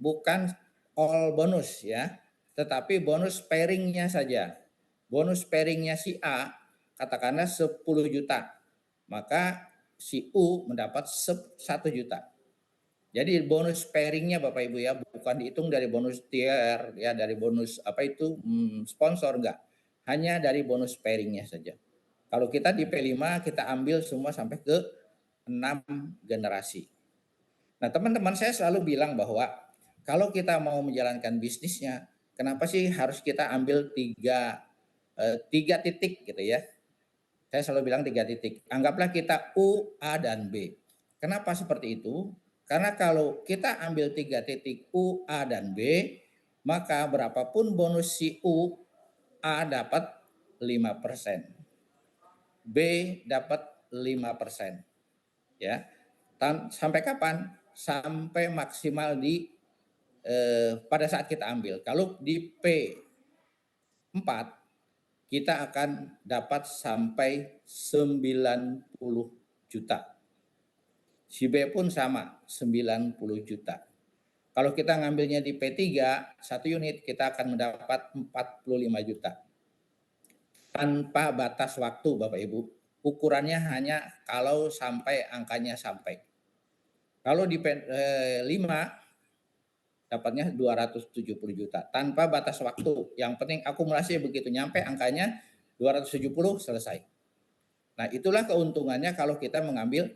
bukan all bonus ya, tetapi bonus pairing-nya saja. Bonus pairing-nya si A katakanlah 10 juta, maka si U mendapat 1 juta. Jadi bonus pairing-nya Bapak Ibu ya, bukan dihitung dari bonus tier ya, dari bonus sponsor enggak. Hanya dari bonus pairing-nya saja. Kalau kita di P5 kita ambil semua sampai ke 6 generasi. Nah, teman-teman, saya selalu bilang bahwa kalau kita mau menjalankan bisnisnya, kenapa sih harus kita ambil tiga titik gitu ya? Saya selalu bilang 3 titik. Anggaplah kita U, A, dan B. Kenapa seperti itu? Karena kalau kita ambil 3 titik U, A, dan B, maka berapapun bonus si U, A dapat 5%. B dapat 5%. Ya. Sampai kapan? Sampai maksimal pada saat kita ambil. Kalau di P4 kita akan dapat sampai 90 juta. Si B pun sama, 90 juta. Kalau kita ngambilnya di P3, 1 unit kita akan mendapat 45 juta. Tanpa batas waktu Bapak Ibu. Ukurannya hanya kalau sampai angkanya sampai. Kalau di P5 dapatnya 270 juta tanpa batas waktu. Yang penting akumulasi begitu nyampe angkanya 270 selesai. Nah, itulah keuntungannya kalau kita mengambil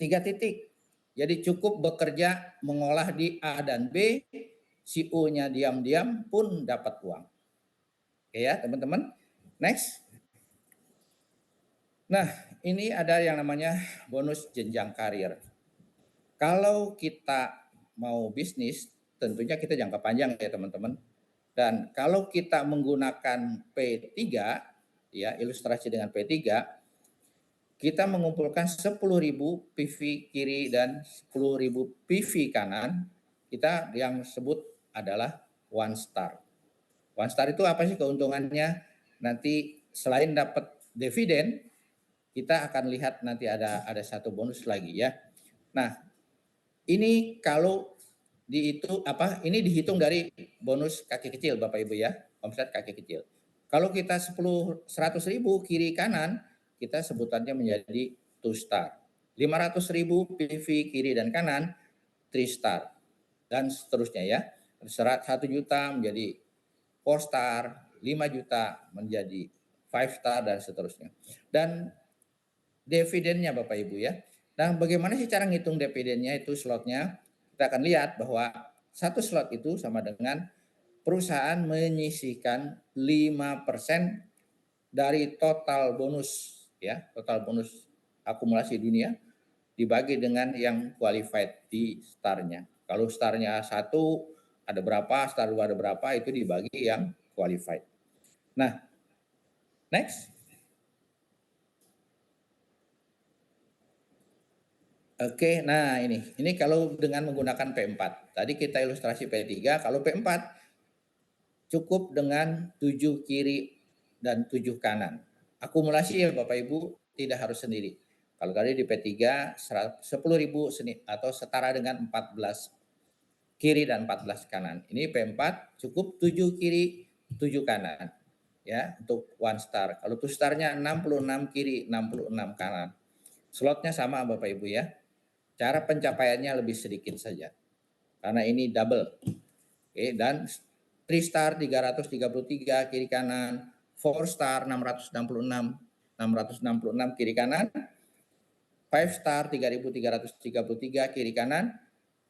3 titik. Jadi cukup bekerja mengolah di A dan B, si U-nya diam-diam pun dapat uang. Oke ya, teman-teman. Next. Nah, ini ada yang namanya bonus jenjang karir. Kalau kita mau bisnis, tentunya kita jangka panjang ya teman-teman. Dan kalau kita menggunakan P3, ya ilustrasi dengan P3, kita mengumpulkan 10.000 PV kiri dan 10.000 PV kanan, kita yang sebut adalah one star. One star itu apa sih keuntungannya? Nanti selain dapat dividen, kita akan lihat nanti ada satu bonus lagi ya. Nah, ini kalau ini dihitung dari bonus kaki kecil Bapak Ibu ya, omset kaki kecil. Kalau kita 100.000 kiri kanan, kita sebutannya menjadi 2 star. 500.000 PV kiri dan kanan, 3 star. Dan seterusnya ya. 1 juta menjadi 4 star, 5 juta menjadi 5 star dan seterusnya. Dan dividennya Bapak Ibu ya. Dan bagaimana sih cara ngitung dividennya itu slotnya? Kita akan lihat bahwa satu slot itu sama dengan perusahaan menyisihkan 5% dari total bonus ya, total bonus akumulasi dunia dibagi dengan yang qualified di starnya. Kalau starnya 1 ada berapa, star 2 ada berapa, itu dibagi yang qualified. Nah, next. Oke, nah ini kalau dengan menggunakan P4. Tadi kita ilustrasi P3, kalau P4 cukup dengan 7 kiri dan 7 kanan. Akumulasi ya Bapak Ibu tidak harus sendiri. Kalau tadi di P3 10.000 atau setara dengan 14 kiri dan 14 kanan. Ini P4 cukup 7 kiri, 7 kanan. Ya, untuk one star. Kalau two starnya 66 kiri, 66 kanan. Slotnya sama Bapak Ibu ya. Cara pencapaiannya lebih sedikit saja. Karena ini double. Oke, dan 3 star 333 kiri kanan, 4 star 666 kiri kanan, 5 star 3333 kiri kanan,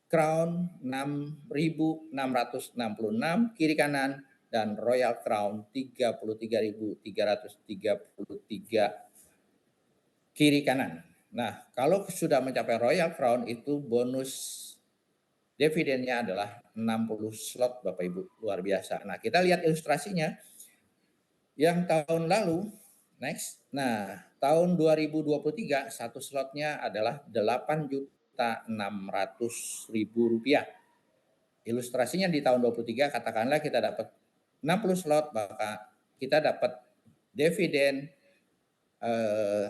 Crown 6.666 kiri kanan, dan Royal Crown 33.333 kiri kanan. Nah, kalau sudah mencapai Royal Crown itu bonus dividennya adalah 60 slot Bapak Ibu, luar biasa. Nah, kita lihat ilustrasinya. Yang tahun lalu, next. Nah, tahun 2023 satu slotnya adalah 8.600.000 rupiah. Ilustrasinya di tahun 23 katakanlah kita dapat 60 slot, maka kita dapat dividen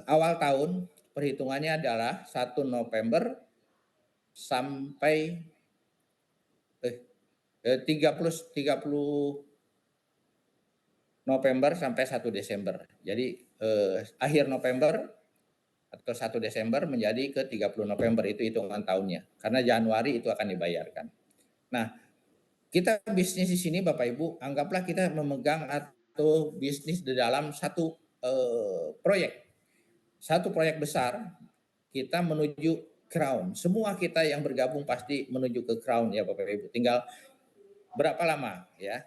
awal tahun, perhitungannya adalah 1 November sampai 30 November sampai 1 Desember. Jadi akhir November atau 1 Desember menjadi ke 30 November, itu hitungan tahunnya. Karena Januari itu akan dibayarkan. Nah, kita bisnis di sini Bapak Ibu, anggaplah kita memegang atau bisnis di dalam satu proyek. Satu proyek besar, kita menuju Crown. Semua kita yang bergabung pasti menuju ke Crown ya Bapak Ibu. Tinggal berapa lama ya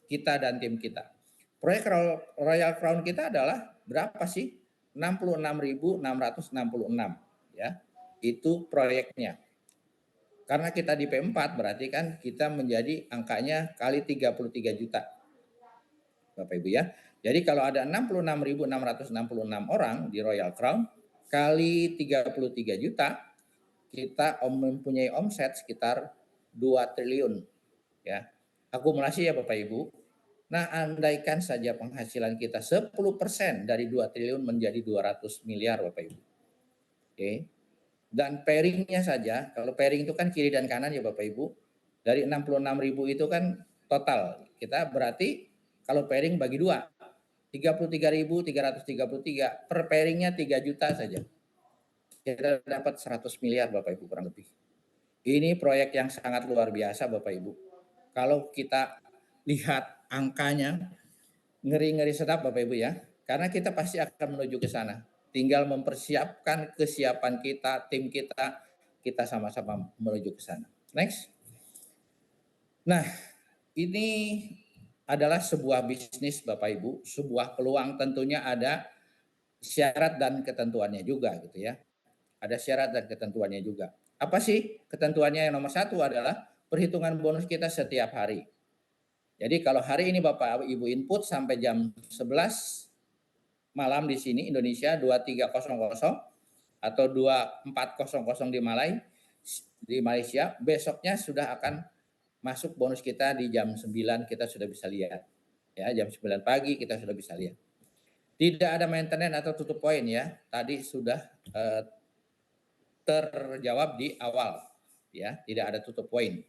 kita dan tim kita. Proyek Royal Crown kita adalah berapa sih? 66.666 ya. Itu proyeknya. Karena kita di P4 berarti kan kita menjadi angkanya kali 33 juta. Bapak Ibu ya. Jadi kalau ada 66.666 orang di Royal Crown kali 33 juta, kita mempunyai omset sekitar 2 triliun ya. Akumulasi ya Bapak Ibu. Nah, andaikan saja penghasilan kita 10% dari 2 triliun menjadi 200 miliar Bapak Ibu. Oke. Dan pairingnya saja, kalau pairing itu kan kiri dan kanan ya Bapak Ibu, dari 66.000 itu kan total. Kita berarti kalau pairing bagi 2, 33.333, per pairingnya 3 juta saja. Kita dapat 100 miliar Bapak Ibu kurang lebih. Ini proyek yang sangat luar biasa Bapak Ibu. Kalau kita lihat angkanya, ngeri-ngeri sedap Bapak Ibu ya. Karena kita pasti akan menuju ke sana. Tinggal mempersiapkan kesiapan kita, tim kita sama-sama menuju ke sana. Next. Nah, ini adalah sebuah bisnis Bapak Ibu, sebuah peluang, tentunya ada syarat dan ketentuannya juga gitu ya. Ada syarat dan ketentuannya juga. Apa sih ketentuannya? Yang nomor 1 adalah perhitungan bonus kita setiap hari. Jadi kalau hari ini Bapak Ibu input sampai jam 11 malam di sini Indonesia 23.00 atau 24.00 di Malaysia, besoknya sudah akan masuk bonus kita di jam 9, kita sudah bisa lihat. Ya, jam 9 pagi kita sudah bisa lihat. Tidak ada maintenance atau tutup poin ya. Tadi sudah terjawab di awal ya, tidak ada tutup poin.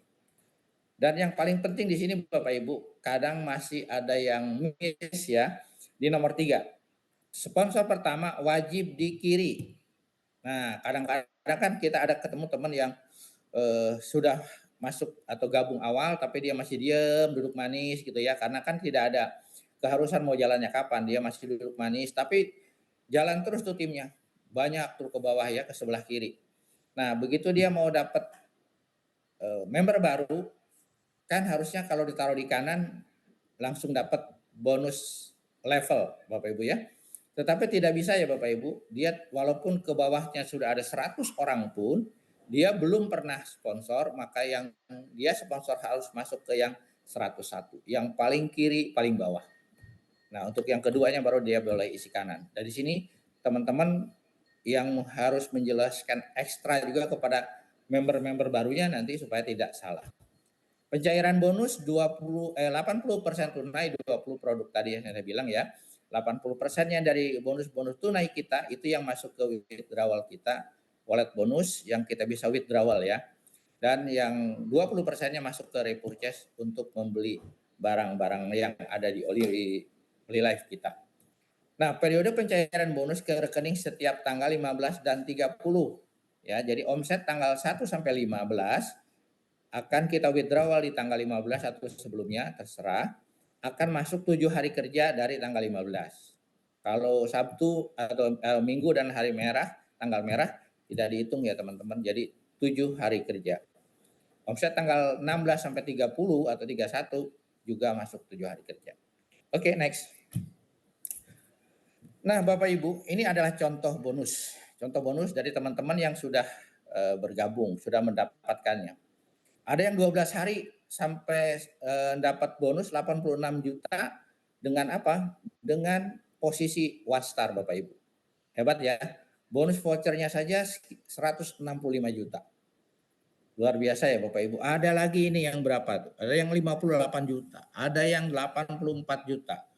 Dan yang paling penting di sini Bapak Ibu, kadang masih ada yang miss ya, di nomor 3. Sponsor pertama wajib di kiri. Nah, kadang-kadang kan kita ada ketemu teman yang sudah masuk atau gabung awal tapi dia masih diam, duduk manis gitu ya, karena kan tidak ada keharusan mau jalannya kapan, dia masih duduk manis tapi jalan terus tuh timnya. Banyak tuh ke bawah ya, ke sebelah kiri. Nah, begitu dia mau dapat member baru, kan harusnya kalau ditaruh di kanan langsung dapat bonus level Bapak Ibu ya. Tetapi tidak bisa ya Bapak Ibu, dia walaupun ke bawahnya sudah ada 100 orang pun, dia belum pernah sponsor, maka yang dia sponsor harus masuk ke yang 101, yang paling kiri, paling bawah. Nah, untuk yang keduanya baru dia boleh isi kanan. Dari sini teman-teman yang harus menjelaskan ekstra juga kepada member-member barunya nanti supaya tidak salah. Pencairan bonus 80% tunai, 20 produk tadi yang saya bilang ya. 80%-nya dari bonus-bonus tunai kita itu yang masuk ke withdrawal kita, wallet bonus yang kita bisa withdrawal ya. dan yang 20%-nya masuk ke repurchase untuk membeli barang-barang yang ada di Olilife kita. Nah, periode pencairan bonus ke rekening setiap tanggal 15 dan 30. Ya, jadi omset tanggal 1 sampai 15 akan kita withdrawal di tanggal 15 atau sebelumnya, terserah. Akan masuk 7 hari kerja dari tanggal 15. Kalau Sabtu atau Minggu dan hari merah, tanggal merah tidak dihitung ya teman-teman. Jadi 7 hari kerja. Omset tanggal 16 sampai 30 atau 31 juga masuk 7 hari kerja. Oke, next. Nah, Bapak Ibu, ini adalah contoh bonus. Contoh bonus dari teman-teman yang sudah bergabung, sudah mendapatkannya. Ada yang 12 hari sampai dapat bonus 86 juta dengan apa? Dengan posisi one star, Bapak Ibu. Hebat ya. Bonus vouchernya saja 165 juta. Luar biasa ya Bapak Ibu. Ada lagi ini yang berapa tuh? Ada yang 58 juta, ada yang 84 juta,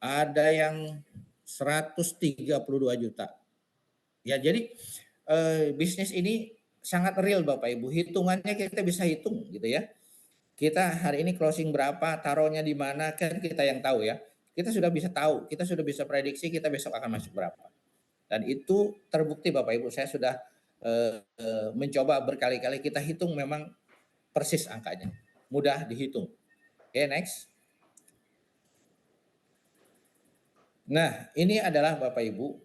ada yang 132 juta. Ya, jadi bisnis ini sangat real Bapak Ibu. Hitungannya kita bisa hitung gitu ya. Kita hari ini closing berapa, taruhnya di mana, kan kita yang tahu ya. Kita sudah bisa tahu, kita sudah bisa prediksi kita besok akan masuk berapa. Dan itu terbukti Bapak Ibu, saya sudah mencoba berkali-kali, kita hitung memang persis angkanya. Mudah dihitung. Oke, next. Nah, ini adalah Bapak Ibu,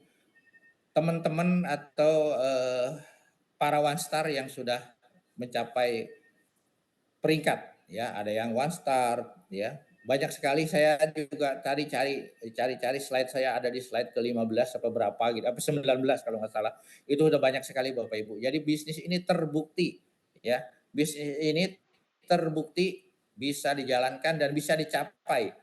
teman-teman atau para one star yang sudah mencapai peringkat ya, ada yang one star ya. Banyak sekali, saya juga tadi cari slide, saya ada di slide ke-15 apa berapa gitu, apa 19 kalau nggak salah. Itu udah banyak sekali Bapak Ibu. Jadi bisnis ini terbukti ya. Bisnis ini terbukti bisa dijalankan dan bisa dicapai.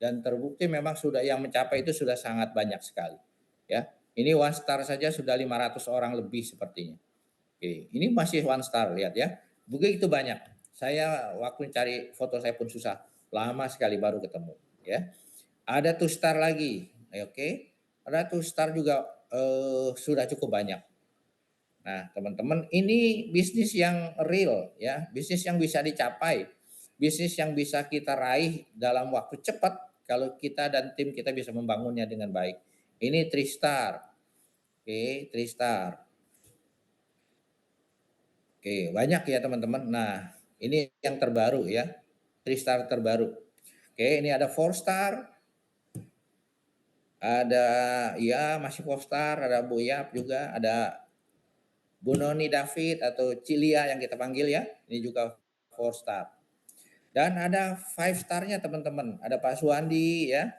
Dan terbukti memang sudah yang mencapai itu sudah sangat banyak sekali. Ya. Ini one star saja sudah 500 orang lebih sepertinya. Oke, ini masih one star, lihat ya. Begitu banyak. Saya waktu cari foto saya pun susah, lama sekali baru ketemu. Ya, ada two star lagi, oke. Ada two star juga sudah cukup banyak. Nah, teman-teman, ini bisnis yang real, ya, bisnis yang bisa dicapai, bisnis yang bisa kita raih dalam waktu cepat kalau kita dan tim kita bisa membangunnya dengan baik. Ini Tristar, oke, Tristar. Oke, banyak ya teman-teman. Nah, ini yang terbaru ya, 3 star terbaru. Oke, ini ada 4 star, ada ya masih 4 star, ada Boyap juga, ada Bu Noni David atau Cilia yang kita panggil ya, ini juga 4 star. Dan ada 5 starnya teman-teman, ada Pak Suwandi ya,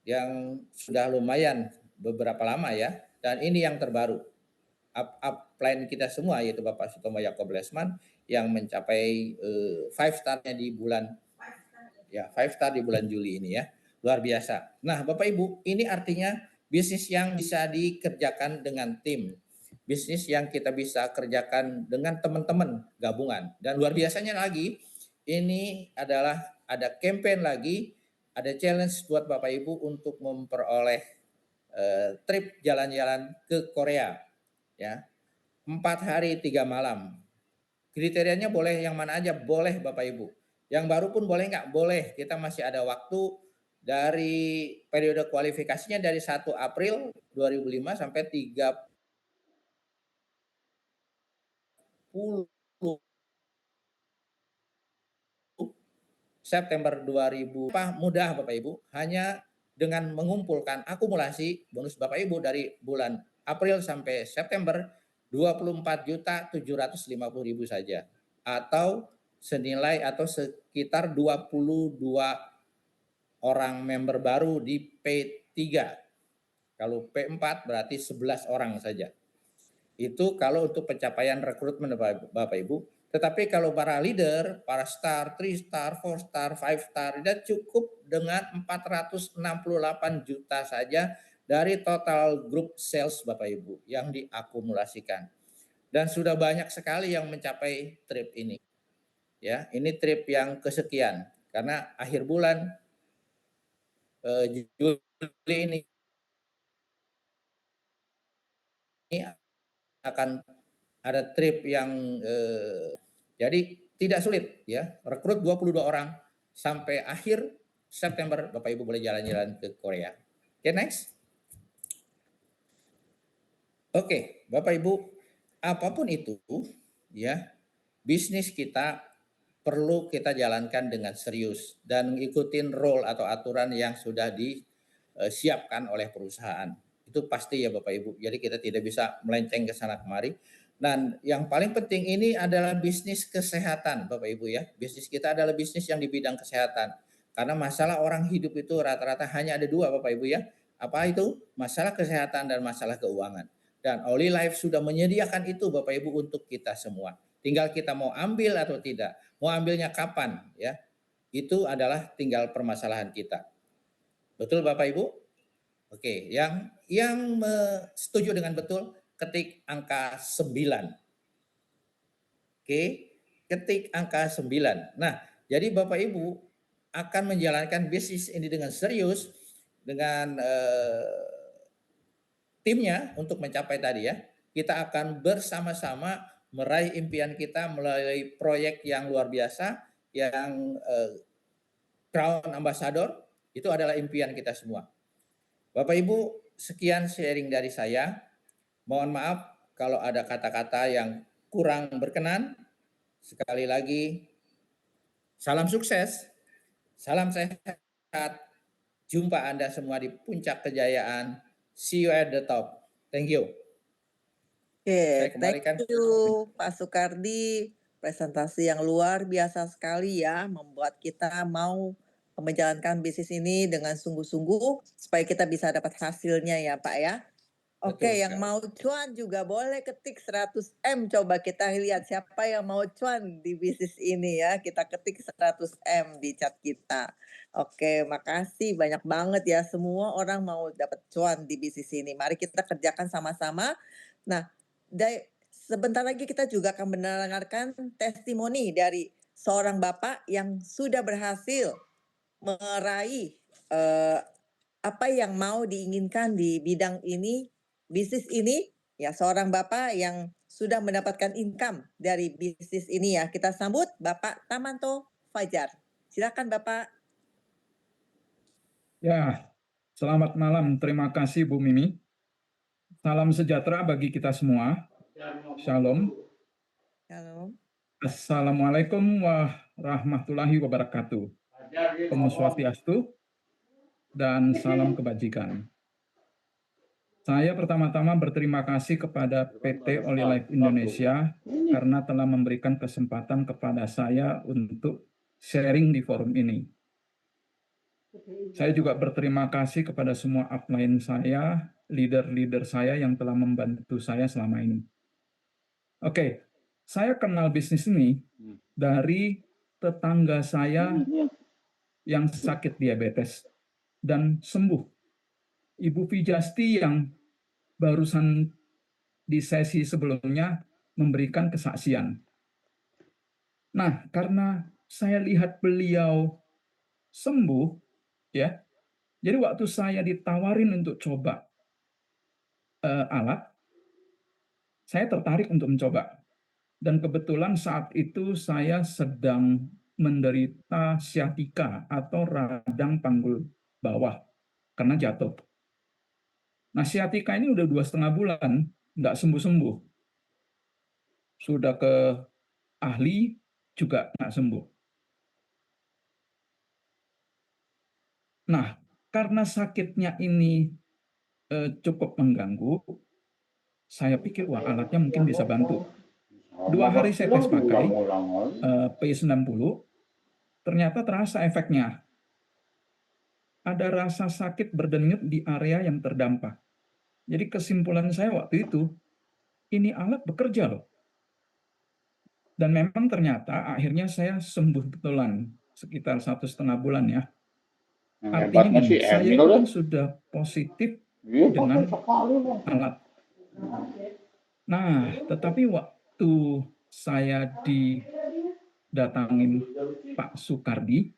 yang sudah lumayan beberapa lama ya, dan ini yang terbaru. Upline kita semua yaitu Bapak Sutomo Yakob Lesman yang mencapai 5 starnya di bulan 5 star di bulan Juli ini ya. Luar biasa. Nah, Bapak Ibu, ini artinya bisnis yang bisa dikerjakan dengan tim. Bisnis yang kita bisa kerjakan dengan teman-teman gabungan. Dan luar biasanya lagi, ini adalah ada campaign lagi, ada challenge buat Bapak Ibu untuk memperoleh trip jalan-jalan ke Korea. Ya, 4 hari 3 malam. Kriterianya boleh yang mana aja, boleh Bapak Ibu. Yang baru pun boleh nggak? Boleh. Kita masih ada waktu dari periode kualifikasinya dari 1 April 2005 sampai 30 September 2000. Mudah Bapak Ibu, hanya dengan mengumpulkan akumulasi bonus Bapak Ibu dari bulan April sampai September 24.750.000 saja, atau senilai atau sekitar 22 orang member baru di P3. Kalau P4 berarti 11 orang saja. Itu kalau untuk pencapaian rekrutmen Bapak Ibu. Tetapi kalau para leader, para star, 3 star, 4 star, 5 star, tidak cukup dengan 468 juta saja dari total grup sales Bapak Ibu yang diakumulasikan. Dan sudah banyak sekali yang mencapai trip ini. Ya, ini trip yang kesekian karena akhir bulan Juli ini akan ada trip yang Jadi tidak sulit ya, rekrut 22 orang sampai akhir September Bapak Ibu boleh jalan-jalan ke Korea. Oke, next. Oke, Bapak Ibu, apapun itu ya, bisnis kita perlu kita jalankan dengan serius dan mengikuti rule atau aturan yang sudah disiapkan oleh perusahaan. Itu pasti ya Bapak Ibu. Jadi kita tidak bisa melenceng ke sana kemari. Dan yang paling penting ini adalah bisnis kesehatan Bapak Ibu ya. Bisnis kita adalah bisnis yang di bidang kesehatan. Karena masalah orang hidup itu rata-rata hanya ada dua Bapak Ibu ya. Apa itu? Masalah kesehatan dan masalah keuangan. Dan Oli Life sudah menyediakan itu Bapak Ibu untuk kita semua. Tinggal kita mau ambil atau tidak. Mau ambilnya kapan ya. Itu adalah tinggal permasalahan kita. Betul Bapak Ibu? Oke, yang setuju dengan betul ketik angka 9. Oke, ketik angka 9. Nah, jadi Bapak Ibu akan menjalankan bisnis ini dengan serius dengan timnya untuk mencapai tadi ya. Kita akan bersama-sama meraih impian kita melalui proyek yang luar biasa yang Crown Ambassador itu adalah impian kita semua. Bapak Ibu, sekian sharing dari saya. Mohon maaf kalau ada kata-kata yang kurang berkenan. Sekali lagi, salam sukses, salam sehat. Jumpa Anda semua di puncak kejayaan. See you at the top. Thank you. Saya Oke, kembalikan. thank you Pak Sukardi. Presentasi yang luar biasa sekali ya, membuat kita mau menjalankan bisnis ini dengan sungguh-sungguh supaya kita bisa dapat hasilnya ya Pak ya. Oke, Betul yang sekali. mau cuan juga boleh ketik 100M. Coba kita lihat siapa yang mau cuan di bisnis ini ya. Kita ketik 100M di chat kita. Oke, makasih banyak banget ya. Semua orang mau dapat cuan di bisnis ini. Mari kita kerjakan sama-sama. Nah, sebentar lagi kita juga akan mendengarkan testimoni dari seorang bapak yang sudah berhasil meraih apa yang mau diinginkan di bidang ini, bisnis ini, ya seorang bapak yang sudah mendapatkan income dari bisnis ini ya. Kita sambut Bapak Tamanto Fajar. Silakan Bapak. Ya, selamat malam. Terima kasih Bu Mimi. Salam sejahtera bagi kita semua. Shalom. Halo. Assalamualaikum warahmatullahi wabarakatuh. Om Swastiastu dan salam kebajikan. Saya pertama-tama berterima kasih kepada PT Oli Life Indonesia karena telah memberikan kesempatan kepada saya untuk sharing di forum ini. Saya juga berterima kasih kepada semua upline saya, leader-leader saya yang telah membantu saya selama ini. Oke, saya kenal bisnis ini dari tetangga saya yang sakit diabetes dan sembuh. Ibu Vijasti yang barusan di sesi sebelumnya memberikan kesaksian. Nah, karena saya lihat beliau sembuh, ya, jadi waktu saya ditawarin untuk coba alat, saya tertarik untuk mencoba. Dan kebetulan saat itu saya sedang menderita sciatica atau radang panggul bawah karena jatuh. Nah, sciatica ini udah 2,5 bulan, nggak sembuh-sembuh. Sudah ke ahli, juga nggak sembuh. Nah, karena sakitnya ini cukup mengganggu, saya pikir, wah alatnya mungkin bisa bantu. 2 hari saya tes pakai P90, ternyata terasa efeknya. Ada rasa sakit berdenyut di area yang terdampak. Jadi kesimpulan saya waktu itu, ini alat bekerja loh. Dan memang ternyata akhirnya saya sembuh betulan, sekitar 1,5 bulan ya. Artinya gini, saya itu kan sudah positif dengan alat. Nah, tetapi waktu saya didatangin Pak Sukardi,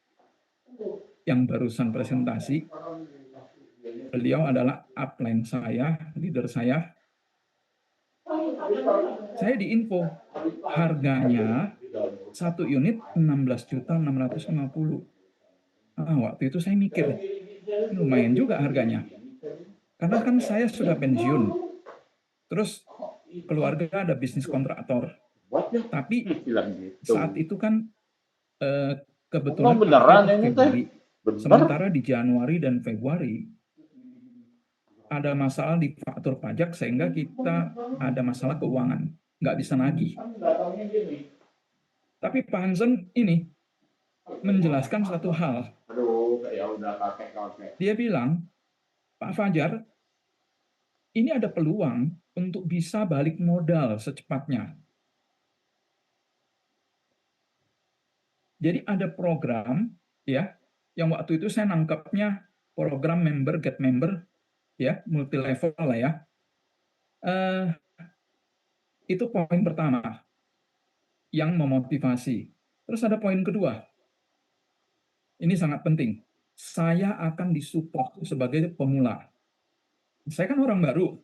yang barusan presentasi, beliau adalah upline saya, leader saya. Saya diinfo harganya satu unit 16.650.000. Waktu itu saya mikir, lumayan juga harganya. Karena kan saya sudah pensiun, terus keluarga ada bisnis kontraktor. Tapi saat itu kan kebetulan beneran akhir ini teh. Februari. Bener. Sementara di Januari dan Februari ada masalah di faktur pajak sehingga kita ada masalah keuangan, nggak bisa nagih. Tapi Pak Hansen ini menjelaskan satu hal. Aduh, kayak udah kakek-kakek. Dia bilang, Pak Fajar, ini ada peluang untuk bisa balik modal secepatnya. Jadi ada program ya yang waktu itu saya nangkapnya program member get member ya, multi level lah ya. Itu poin pertama yang memotivasi. Terus ada poin kedua. Ini sangat penting. Saya akan disupport sebagai pemula. Saya kan orang baru.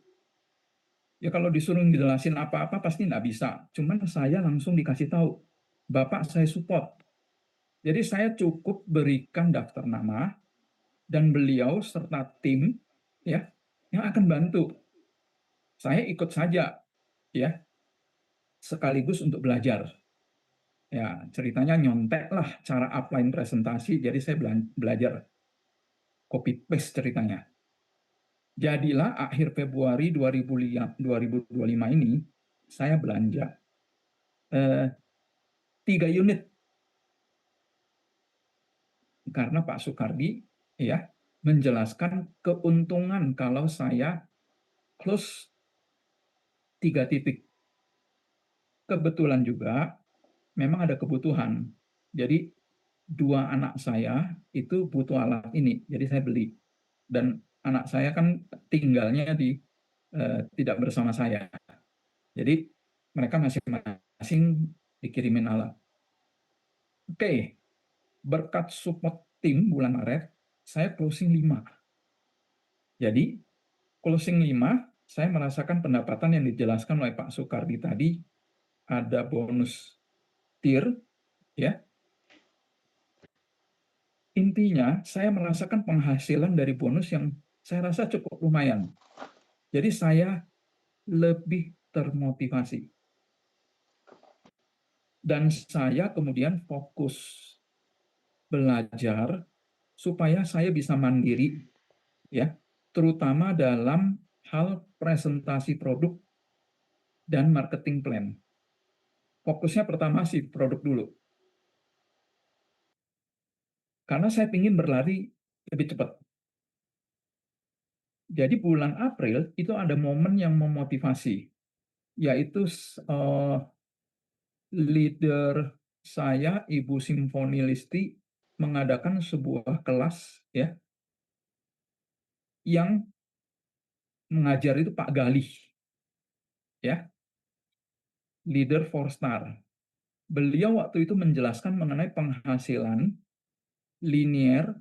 Ya kalau disuruh ngejelasin apa-apa pasti nggak bisa. Cuman saya langsung dikasih tahu, Bapak saya support. Jadi saya cukup berikan daftar nama dan beliau serta tim ya yang akan bantu. Saya ikut saja ya sekaligus untuk belajar. Ya, ceritanya nyontek lah cara upline presentasi, jadi saya belajar copy paste ceritanya. Jadilah akhir Februari 2025 ini saya belanja 3 unit karena Pak Soekardi ya menjelaskan keuntungan kalau saya close 3 titik. Kebetulan juga memang ada kebutuhan. Jadi 2 anak saya itu butuh alat ini, jadi saya beli. Dan anak saya kan tinggalnya di tidak bersama saya. Jadi mereka masing-masing dikirimin alat. Oke, berkat support tim bulan Maret, saya closing 5. Jadi closing 5, saya merasakan pendapatan yang dijelaskan oleh Pak Soekardi tadi, ada bonus tier, ya. Intinya, saya merasakan penghasilan dari bonus yang saya rasa cukup lumayan. Jadi saya lebih termotivasi. Dan saya kemudian fokus belajar supaya saya bisa mandiri, ya, terutama dalam hal presentasi produk dan marketing plan. Fokusnya pertama sih produk dulu. Karena saya ingin berlari lebih cepat. Jadi bulan April itu ada momen yang memotivasi, yaitu leader saya, Ibu Simfoni Listi, mengadakan sebuah kelas ya yang mengajar itu Pak Galih, ya, leader 4-star. Beliau waktu itu menjelaskan mengenai penghasilan linear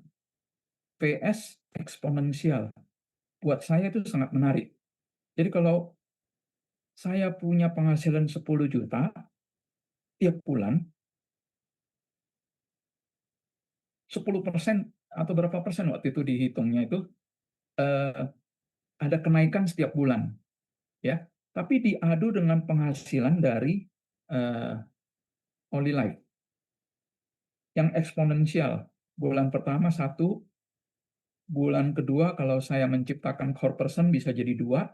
PS eksponensial. Buat saya itu sangat menarik. Jadi kalau saya punya penghasilan 10 juta tiap bulan, 10% atau berapa persen waktu itu dihitungnya itu ada kenaikan setiap bulan, ya. Tapi diadu dengan penghasilan dari Olive yang eksponensial. Bulan pertama 1, bulan kedua kalau saya menciptakan core person bisa jadi 2,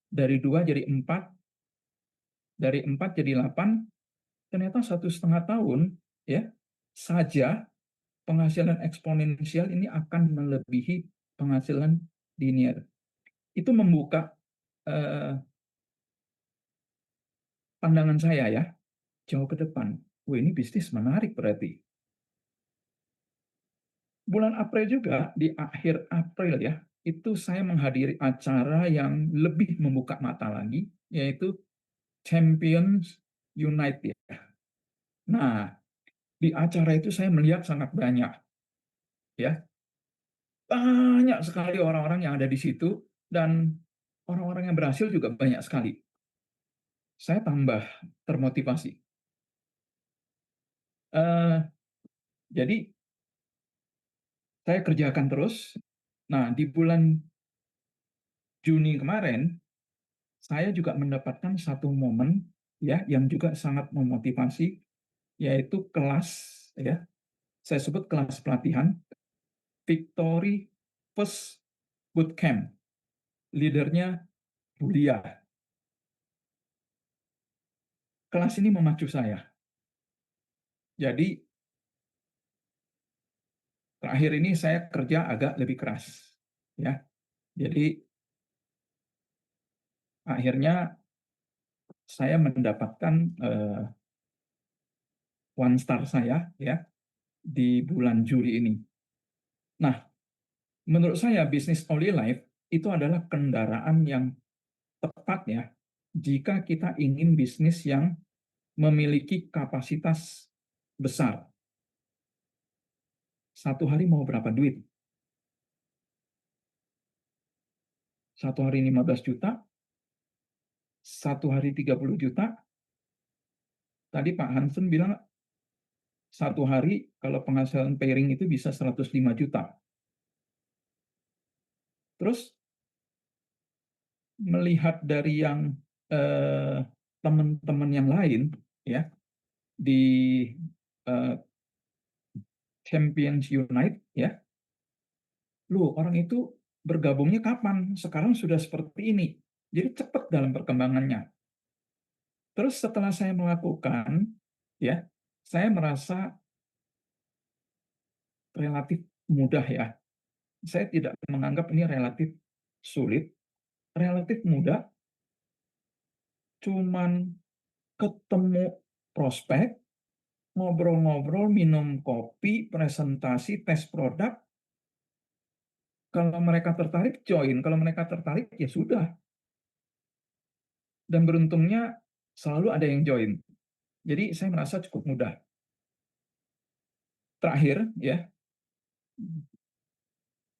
dari 2 jadi 4, dari 4 jadi 8, ternyata 1,5 tahun ya saja penghasilan eksponensial ini akan melebihi penghasilan linear. Itu membuka pandangan saya ya jauh ke depan. Wah, ini bisnis menarik berarti. Bulan April juga, di akhir April ya, itu saya menghadiri acara yang lebih membuka mata lagi, yaitu Champions Unite ya. Nah, di acara itu saya melihat sangat banyak ya. Banyak sekali orang-orang yang ada di situ dan orang-orang yang berhasil juga banyak sekali. Saya tambah termotivasi. Eh, jadi saya kerjakan terus. Nah, di bulan Juni kemarin, saya juga mendapatkan satu momen ya yang juga sangat memotivasi, yaitu kelas ya. Saya sebut kelas pelatihan Victory First Bootcamp. Leadernya Bulia. Kelas ini memacu saya. Jadi terakhir ini saya kerja agak lebih keras ya. Jadi akhirnya saya mendapatkan one star saya ya di bulan Juli ini. Nah, menurut saya bisnis Olilife itu adalah kendaraan yang tepat ya jika kita ingin bisnis yang memiliki kapasitas besar. Satu hari mau berapa duit? Satu hari 15 juta, satu hari 30 juta. Tadi Pak Hansen bilang satu hari kalau penghasilan pairing itu bisa 105 juta. Terus melihat dari yang teman-teman yang lain ya di Champions Unite ya, orang itu bergabungnya kapan? Sekarang sudah seperti ini. Jadi cepat dalam perkembangannya. Terus setelah saya melakukan, ya, saya merasa relatif mudah ya. Saya tidak menganggap ini relatif sulit, relatif mudah. Cuman ketemu prospek, ngobrol-ngobrol, minum kopi, presentasi, tes produk. Kalau mereka tertarik, join. Kalau mereka tertarik, ya sudah. Dan beruntungnya selalu ada yang join. Jadi saya merasa cukup mudah. Terakhir, ya,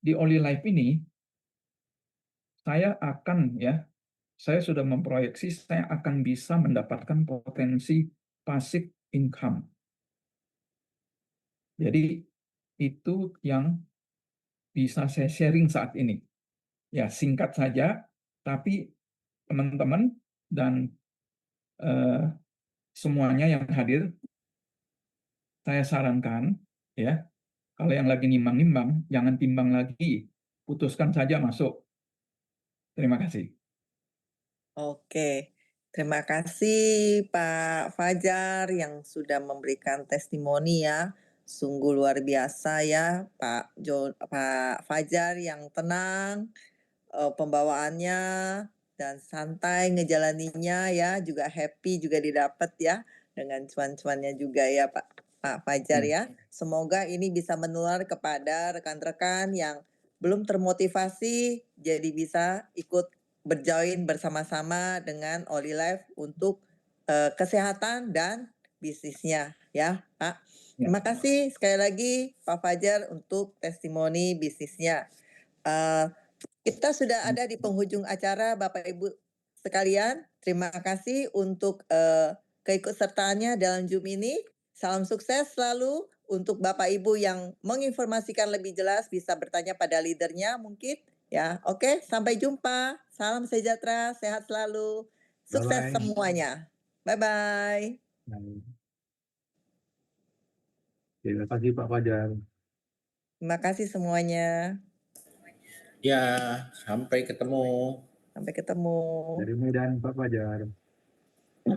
di Olilife ini, saya sudah memproyeksi saya akan bisa mendapatkan potensi passive income. Jadi itu yang bisa saya sharing saat ini. Ya, singkat saja, tapi teman-teman dan semuanya yang hadir, saya sarankan, ya, kalau yang lagi nimbang-nimbang, jangan timbang lagi, putuskan saja masuk. Terima kasih. Oke, terima kasih Pak Fajar yang sudah memberikan testimoni ya. Sungguh luar biasa ya Pak Fajar yang tenang, pembawaannya dan santai ngejalaninya ya, juga happy juga didapat ya dengan cuan-cuannya juga ya Pak Fajar ya. Semoga ini bisa menular kepada rekan-rekan yang belum termotivasi jadi bisa ikut berjoin bersama-sama dengan Olilife untuk kesehatan dan bisnisnya ya Pak. Terima kasih sekali lagi Pak Fajar untuk testimoni bisnisnya. Kita sudah ada di penghujung acara Bapak Ibu sekalian. Terima kasih untuk keikutsertaannya dalam Zoom ini. Salam sukses selalu untuk Bapak Ibu yang menginformasikan lebih jelas bisa bertanya pada leadernya mungkin ya. Oke, sampai jumpa. Salam sejahtera, sehat selalu. Sukses Bye-bye. semuanya. Bye bye. Terima kasih Pak Fajar. Terima kasih semuanya. Ya, sampai ketemu. Sampai ketemu. Dari Medan Pak Fajar.